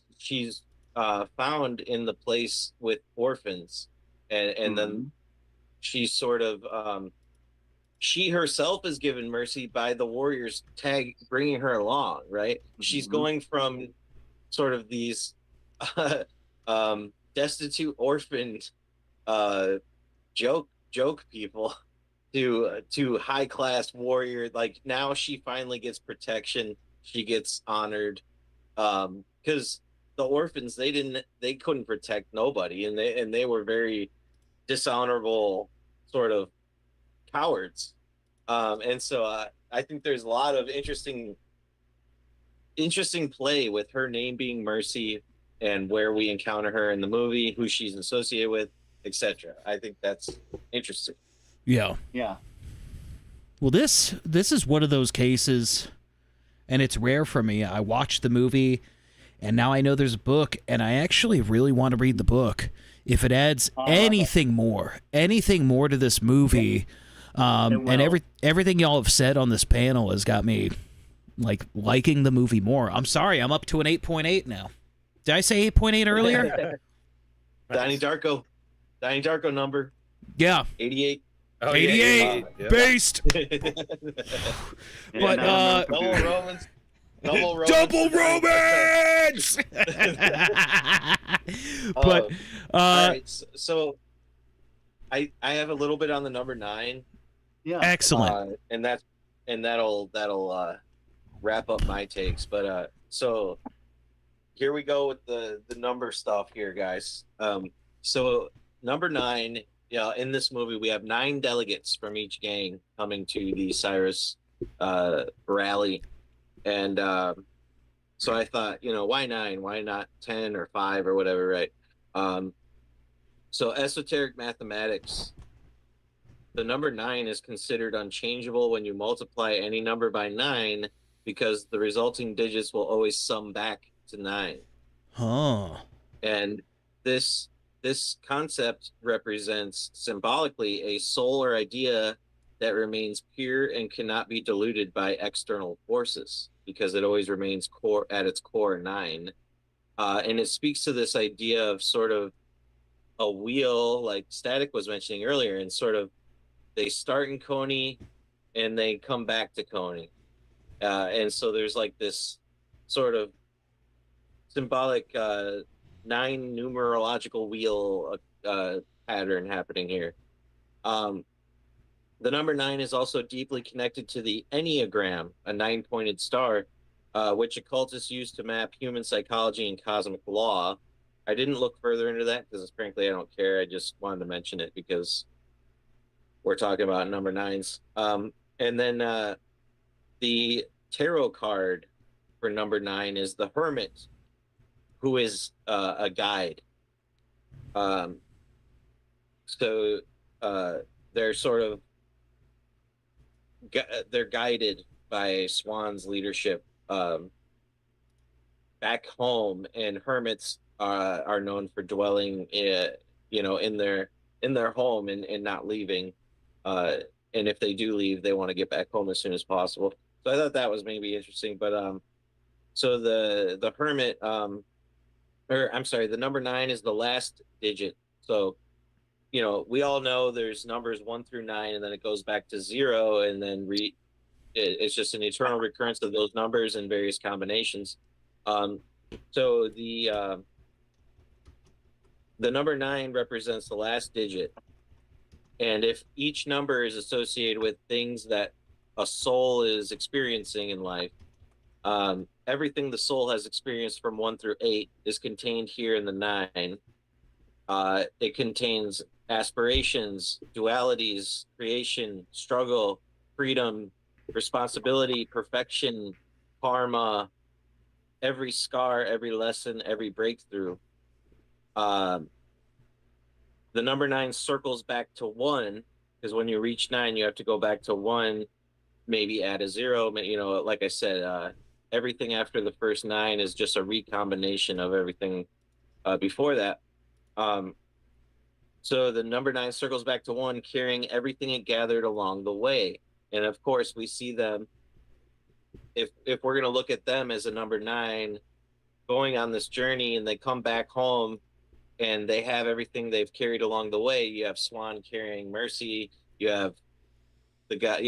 found in the place with orphans, and then she's sort of she herself is given mercy by the warriors bringing her along, right? She's going from sort of these destitute orphaned joke people to high class warrior. Like now she finally gets protection, she gets honored, because the orphans, they couldn't protect nobody, and they were very dishonorable sort of cowards. And so I think there's a lot of interesting play with her name being Mercy and where we encounter her in the movie, who she's associated with, etc. I think that's interesting. Yeah. Yeah. Well, this is one of those cases, and it's rare for me. I watched the movie, and now I know there's a book, and I actually really want to read the book. If it adds anything more to this movie, and everything y'all have said on this panel has got me liking the movie more. I'm sorry, I'm up to an 8.8 now. Did I say 8.8 earlier? Donnie Darko number. Yeah. 88. Oh, 88 yeah. Based. But double Romans. Double Romans. But all right, so I have a little bit on the number 9. Yeah. Excellent. And that'll wrap up my takes. But so here we go with the number stuff here, guys. So number 9, in this movie we have 9 delegates from each gang coming to the Cyrus rally, and so I thought, why 9? Why not 10 or 5 or whatever, right? So esoteric mathematics, the number 9 is considered unchangeable when you multiply any number by 9, because the resulting digits will always sum back to 9. Huh. And this concept represents symbolically a soul or idea that remains pure and cannot be diluted by external forces, because it always remains at its core 9. And it speaks to this idea of sort of a wheel, like Static was mentioning earlier, and sort of they start in Coney and they come back to Coney. And so there's like this sort of symbolic 9 numerological wheel pattern happening here. The number 9 is also deeply connected to the Enneagram, a 9-pointed star, which occultists use to map human psychology and cosmic law. I didn't look further into that because, frankly, I don't care. I just wanted to mention it because we're talking about number 9s. And then the tarot card for number 9 is the Hermit, who is a guide. So they're sort of they're guided by Swan's leadership back home, and hermits are known for dwelling in their home and not leaving. And if they do leave, they want to get back home as soon as possible. So I thought that was maybe interesting. But so the hermit, or I'm sorry, the number 9 is the last digit. So we all know there's numbers 1 through 9, and then it goes back to 0, and then it's just an eternal recurrence of those numbers in various combinations. So the number 9 represents the last digit, and if each number is associated with things that a soul is experiencing in life, everything the soul has experienced from 1 through 8 is contained here in the 9. It contains aspirations, dualities, creation, struggle, freedom, responsibility, perfection, karma, every scar, every lesson, every breakthrough. the number 9 circles back to 1, because when you reach 9, you have to go back to 1, maybe add a 0. Like I said, everything after the first 9 is just a recombination of everything before that. So the number 9 circles back to 1, carrying everything it gathered along the way. And of course, we see them, if we're going to look at them as a number 9 going on this journey, and they come back home and they have everything they've carried along the way. You have Swan carrying Mercy. You have the guy,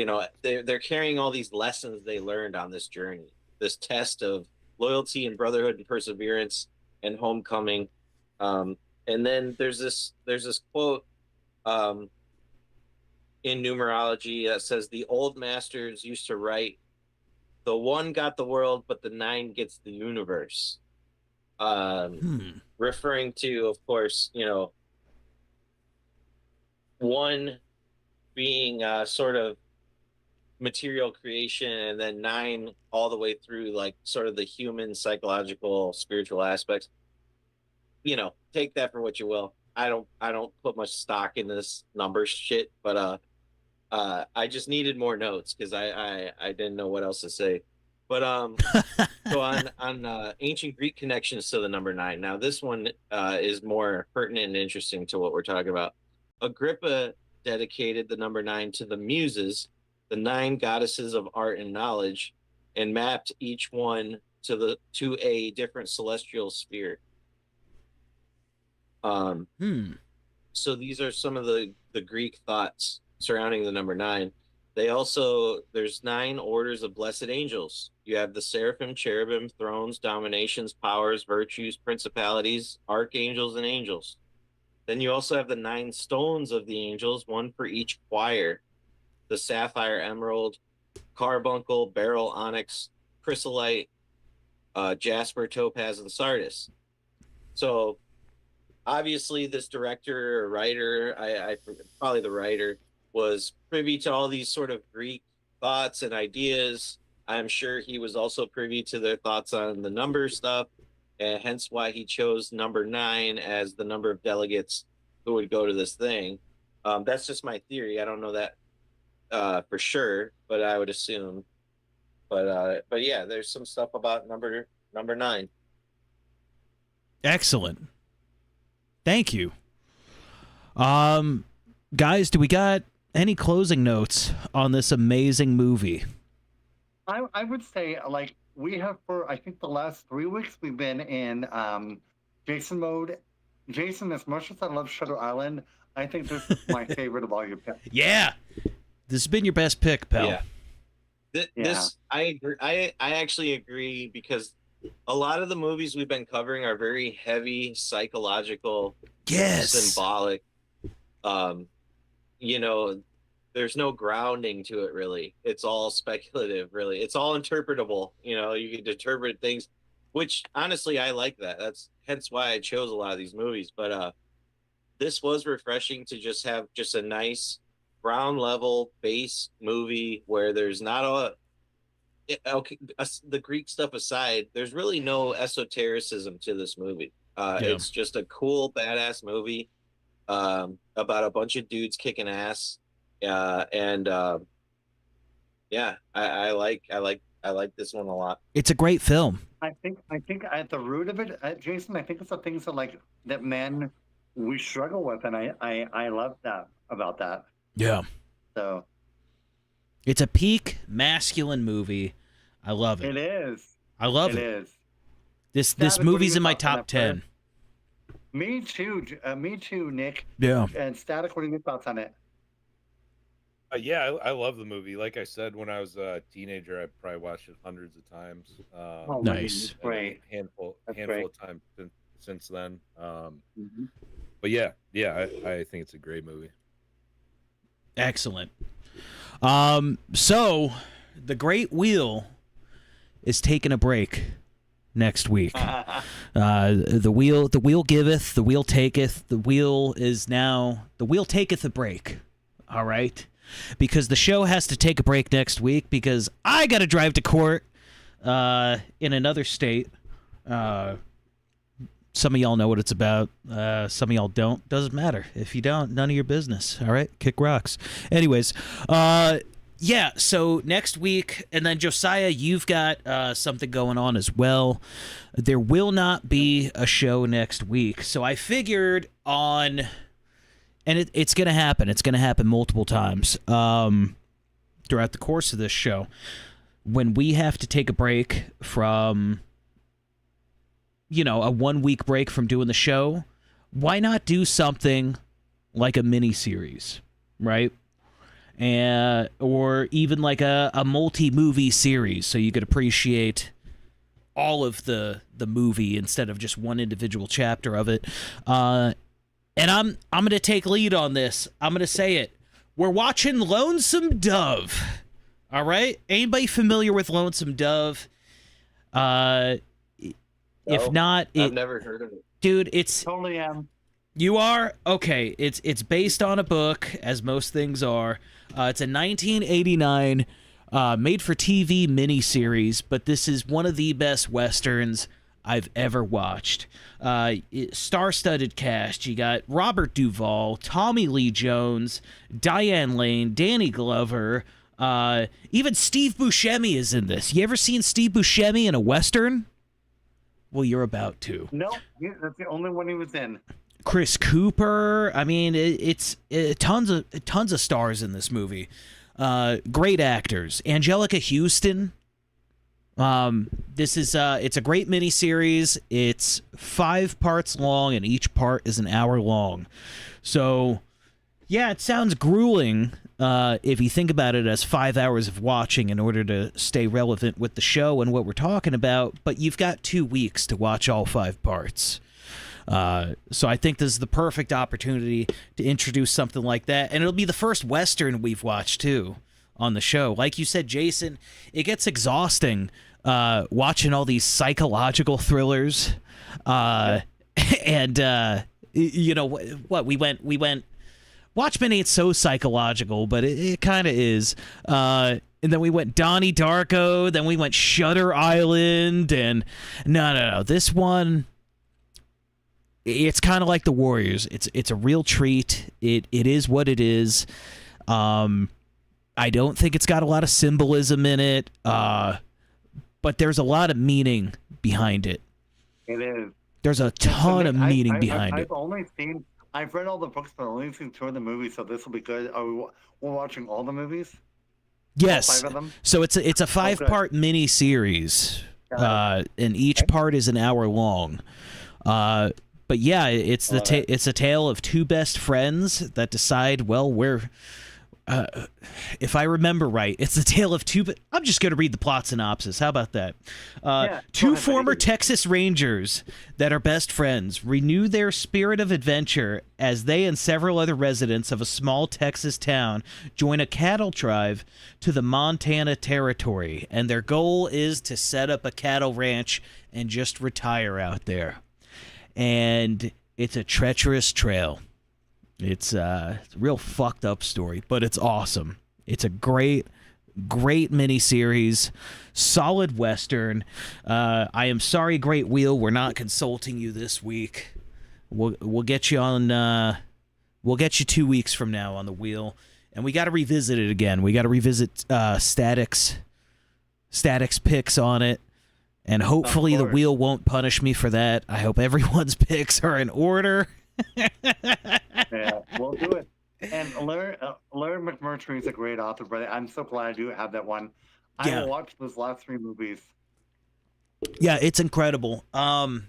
they're carrying all these lessons they learned on this journey, this test of loyalty and brotherhood and perseverance and homecoming. And then there's this quote in numerology that says, the old masters used to write, the 1 got the world, but the 9 gets the universe. Referring to, of course, 1 being sort of material creation, and then 9 all the way through, like, sort of the human, psychological, spiritual aspects. Take that for what you will. I don't put much stock in this number shit, but I just needed more notes because I didn't know what else to say. But so on ancient Greek connections to the number 9. Now this one is more pertinent and interesting to what we're talking about. Agrippa dedicated the number 9 to the Muses, the 9 goddesses of art and knowledge, and mapped each one to a different celestial sphere. So these are some of the Greek thoughts surrounding the number 9. There's 9 orders of blessed angels. You have the seraphim, cherubim, thrones, dominations, powers, virtues, principalities, archangels, and angels. Then you also have the 9 stones of the angels, 1 for each choir: the sapphire, emerald, carbuncle, beryl, onyx, chrysolite, jasper, topaz, and sardis. So obviously this director or writer, I probably the writer, was privy to all these sort of Greek thoughts and ideas. I'm sure he was also privy to their thoughts on the number stuff, and hence why he chose number 9 as the number of delegates who would go to this thing. That's just my theory. I don't know that for sure, but I would assume. But yeah, there's some stuff about number 9. Excellent. Thank you. Guys, do we got any closing notes on this amazing movie? I would say, like, we have, for I think the last 3 weeks, we've been in Jason mode. Jason, as much as I love Shutter Island, I think this is my favorite of all your picks. Yeah, this has been your best pick, pal. Yeah. This I agree. I actually agree, because a lot of the movies we've been covering are very heavy, psychological, symbolic. There's no grounding to it, really. It's all speculative, really. It's all interpretable. You can interpret things, which honestly I like that. That's hence why I chose a lot of these movies. But this was refreshing to just have just a nice ground level base movie where there's not the Greek stuff aside, there's really no esotericism to this movie. It's just a cool, badass movie about a bunch of dudes kicking ass. I like this one a lot. It's a great film. I think at the root of it, Jason, I think it's the things that men we struggle with, and I love that about that. Yeah. So it's a peak masculine movie. I love it. It is. I love it. It is. This movie's in my top 10. Me too, Nick. Yeah. And Static, what are your thoughts on it? Yeah, I love the movie. Like I said, when I was a teenager, I probably watched it hundreds of times. Nice. Great. Handful great. of times since then. But yeah, I think it's a great movie. Excellent. So the Great Wheel is taking a break next week. The wheel giveth, the wheel taketh. The wheel taketh a break. All right, because the show has to take a break next week because I got to drive to court in another state Some of y'all know what it's about. Some of y'all don't. Doesn't matter. If you don't, none of your business. All right? Kick rocks. Anyways, yeah, so next week, and then Josiah, you've got something going on as well. There will not be a show next week. So I figured on, and it's going to happen. It's going to happen multiple times throughout the course of this show. When we have to take a break from, you know, a 1 week break from doing the show, why not do something like a mini series, right? Or even like a multi-movie series, so you could appreciate all of the movie instead of just one individual chapter of it. And I'm going to take lead on this. I'm going to say it. We're watching Lonesome Dove. All right? Anybody familiar with Lonesome Dove? If not, I've never heard of it. Dude, it's Totally am. You are? Okay, it's based on a book, as most things are. It's a 1989 made-for-TV miniseries, but this is one of the best Westerns I've ever watched. Star-studded cast. You got Robert Duvall, Tommy Lee Jones, Diane Lane, Danny Glover, even Steve Buscemi is in this. You ever seen Steve Buscemi in a Western? Well, you're about to. No, that's the only one he was in. Chris Cooper. I mean, it's tons of stars in this movie. Great actors. Angelica Houston. This is it's a great miniseries. It's 5 parts long, and each part is an hour long. So, yeah, it sounds grueling if you think about it as 5 hours of watching in order to stay relevant with the show and what we're talking about. But you've got 2 weeks to watch all 5 parts. So I think this is the perfect opportunity to introduce something like that. And it'll be the first Western we've watched, too, on the show. Like you said, Jason, it gets exhausting watching all these psychological thrillers. And, you know, what, we went... Watchmen ain't so psychological, but it kind of is. And then we went Donnie Darko, then we went Shutter Island, and no. This one... It's kind of like The Warriors. It's a real treat. It is what it is. I don't think it's got a lot of symbolism in it, but there's a lot of meaning behind it. It is. There's a ton of meaning behind it. I've read all the books, but I've only seen 2 of the movies, so this will be good. We're watching all the movies? Yes. All 5 of them? So it's a 5-part mini series, and each part is an hour long. But yeah, it's a tale of 2 best friends that decide, well, if I remember right, it's the tale of 2. I'm just going to read the plot synopsis. How about that? 2 former Texas Rangers that are best friends renew their spirit of adventure as they and several other residents of a small Texas town join a cattle drive to the Montana Territory, and their goal is to set up a cattle ranch and just retire out there. And it's a treacherous trail. It's a real fucked up story, but it's awesome. It's a great miniseries, solid Western. I am sorry, Great Wheel, we're not consulting you this week. We'll get you on. We'll get you 2 weeks from now on the wheel, and we got to revisit it again. We got to revisit Static's picks on it. And hopefully the wheel won't punish me for that. I hope everyone's picks are in order. Yeah, we'll do it. And Larry McMurtry is a great author, but I'm so glad I do have that one. I watched those last 3 movies. Yeah, it's incredible. Love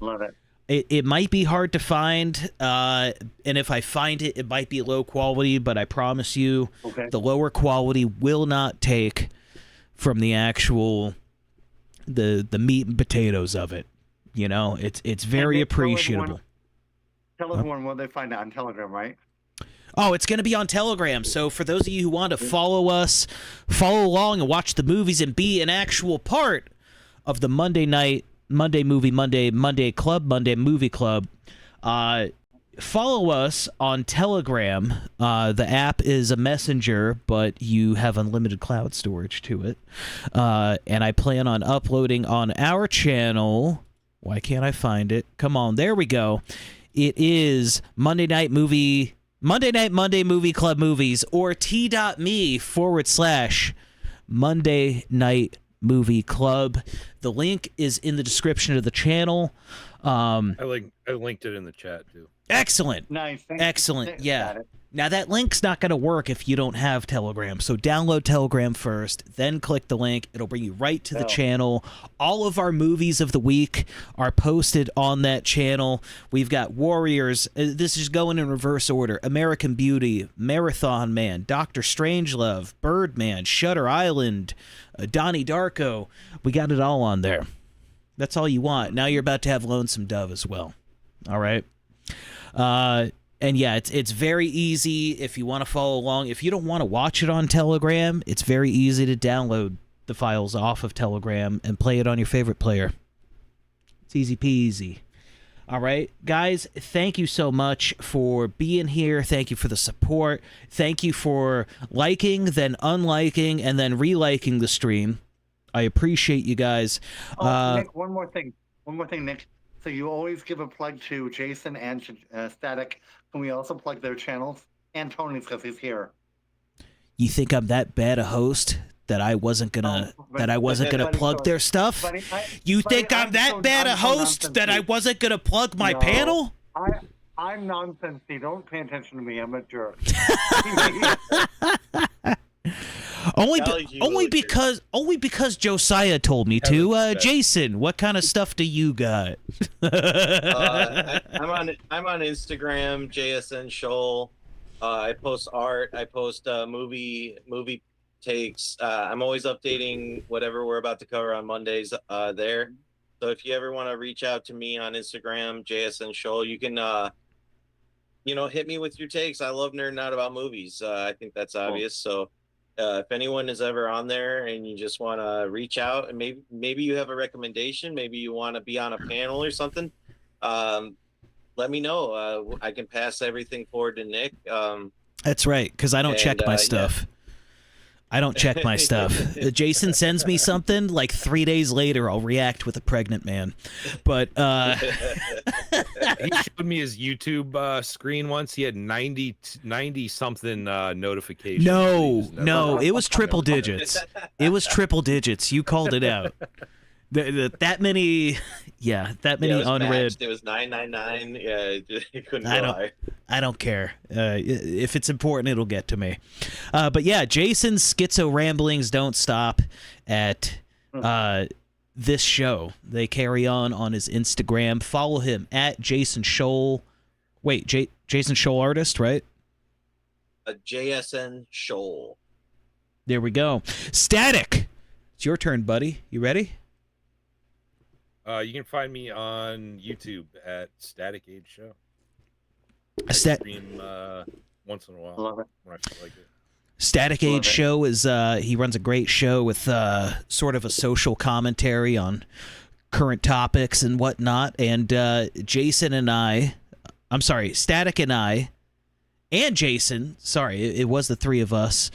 it. It might be hard to find, and if I find it, it might be low quality, but I promise you the lower quality will not take from the actual... the meat and potatoes of it. You know, it's very appreciable. Tell everyone what they find out on Telegram, right? Oh, it's going to be on Telegram. So for those of you who want to follow us, follow along and watch the movies and be an actual part of the Monday Movie Club, follow us on Telegram. The app is a messenger, but you have unlimited cloud storage to it. And I plan on uploading on our channel Why can't I find it? Come on, there we go. It is Monday Night Monday Movie Club Movies, or t.me/Monday Night Movie Club. The link is in the description of the channel. I linked it in the chat too. Excellent. Nice. Excellent. Yeah. Got it. Now, that link's not going to work if you don't have Telegram. So download Telegram first, then click the link. It'll bring you right to the channel. All of our movies of the week are posted on that channel. We've got Warriors. This is going in reverse order. American Beauty, Marathon Man, Doctor Strangelove, Birdman, Shutter Island, Donnie Darko. We got it all on there. That's all you want. Now you're about to have Lonesome Dove as well. All right? And yeah, it's very easy if you want to follow along. If you don't want to watch it on Telegram, it's very easy to download the files off of Telegram and play it on your favorite player. It's easy peasy. All right, guys, thank you so much for being here. Thank you for the support. Thank you for liking, then unliking, and then reliking the stream. I appreciate you guys. Nick, one more thing, Nick. So you always give a plug to Jason and Static. Can we also plug their channels? And Tony's, because he's here. You think I'm that bad a host that I wasn't gonna plug their stuff? You think I'm that bad a host that I wasn't gonna plug my panel? I'm nonsensey. Don't pay attention to me. I'm a jerk. Only because Josiah told me to. Jason, what kind of stuff do you got? I'm on Instagram, JSN Shoal. I post art. I post movie takes. I'm always updating whatever we're about to cover on Mondays there. So if you ever want to reach out to me on Instagram, JSN Shoal, you can hit me with your takes. I love nerding out about movies. I think that's obvious. So if anyone is ever on there and you just want to reach out and maybe you have a recommendation, maybe you want to be on a panel or something, let me know. I can pass everything forward to Nick. That's right, because I don't check my stuff. I don't check my stuff. Jason sends me something, like 3 days later, I'll react with a pregnant man. But he showed me his YouTube screen once. He had 90 something notifications. No, it was triple digits. It was triple digits. You called it out. That many unread. It was 999. Yeah, it couldn't lie. I don't care. If it's important, it'll get to me. But yeah, Jason's Schizo Ramblings don't stop at this show. They carry on his Instagram. Follow him at Jason Shoal. Wait, Jason Shoal Artist, right? JSN Shoal. There we go. Static. It's your turn, buddy. You ready? You can find me on YouTube at Static Age Show. I stream once in a while. Love it. When I feel like it. Static Age Show is he runs a great show with sort of a social commentary on current topics and whatnot. And Jason and Static and I, and Jason, it was the three of us,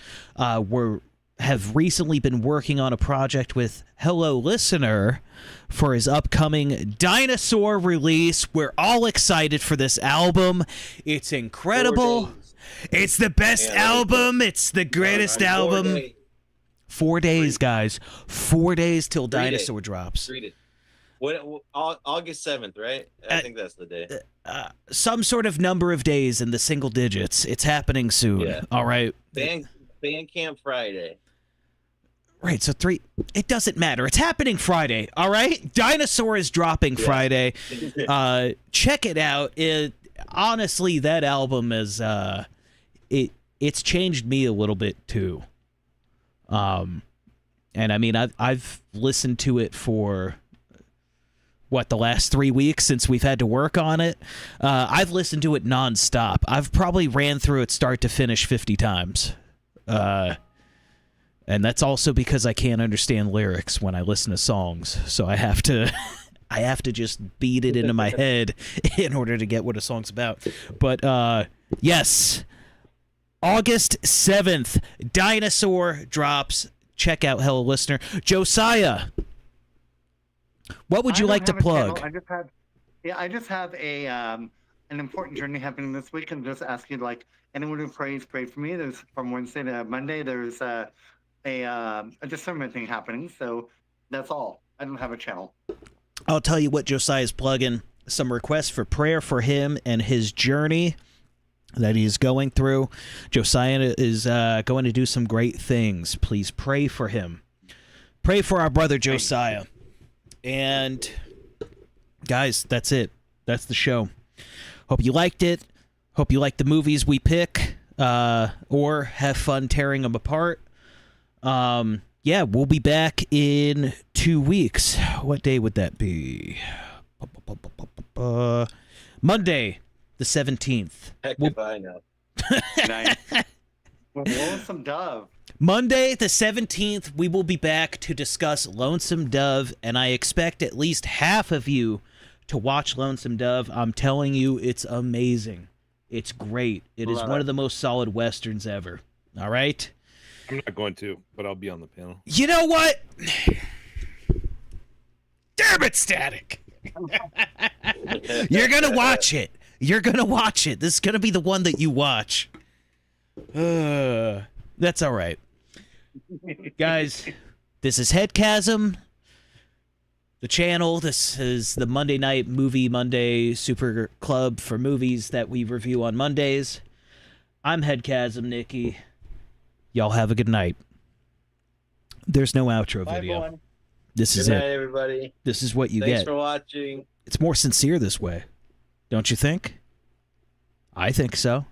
have recently been working on a project with Hello Listener for his upcoming Dinosaur release. We're all excited for this album. It's incredible. It's the best album. It's the greatest album. 4 days, guys. 4 days till Dinosaur drops. Read it. What? August 7th, right? I think that's the day. Some sort of number of days in the single digits. It's happening soon. Yeah. All right. Bandcamp Friday. Right, so 3. It doesn't matter. It's happening Friday. All right, Dinosaur is dropping Friday. Check it out. Honestly, that album is it's changed me a little bit too. And I mean, I've listened to it for the last 3 weeks since we've had to work on it. I've listened to it nonstop. I've probably ran through it start to finish 50 times. And that's also because I can't understand lyrics when I listen to songs, so I have to just beat it into my head in order to get what a song's about. But yes, August 7th, Dinosaur drops. Check out Hello Listener. Josiah, What would I you don't like to have a channel. plug? I just have a an important journey happening this week, and just ask you like anyone who prays, pray for me. There's from Wednesday to Monday. There's a discernment thing happening. So that's all. I don't have a channel. I'll tell you what Josiah's plugging. Some requests for prayer for him and his journey that he's going through. Josiah is going to do some great things. Please pray for him. Pray for our brother Josiah. And guys, that's it. That's the show. Hope you liked it. Hope you like the movies we pick, or have fun tearing them apart. Yeah, we'll be back in 2 weeks. What day would that be? Monday, the 17th. Heck if I know. Nice. With Lonesome Dove. Monday, the 17th, we will be back to discuss Lonesome Dove, and I expect at least half of you to watch Lonesome Dove. I'm telling you, it's amazing. It's great. It is one of the most solid Westerns ever. All right? I'm not going to, but I'll be on the panel. You know what? Damn it, Static. You're going to watch it. You're going to watch it. This is going to be the one that you watch. That's all right. Guys, this is Headchasm, the channel. This is the Monday Night Movie Monday Super Club for movies that we review on Mondays. I'm Headchasm Nikki. Y'all have a good night. There's no outro Bye, video. everyone. This is Good night, it. everybody. This is what you Thanks get. for watching. It's more sincere this way. Don't you think? I think so.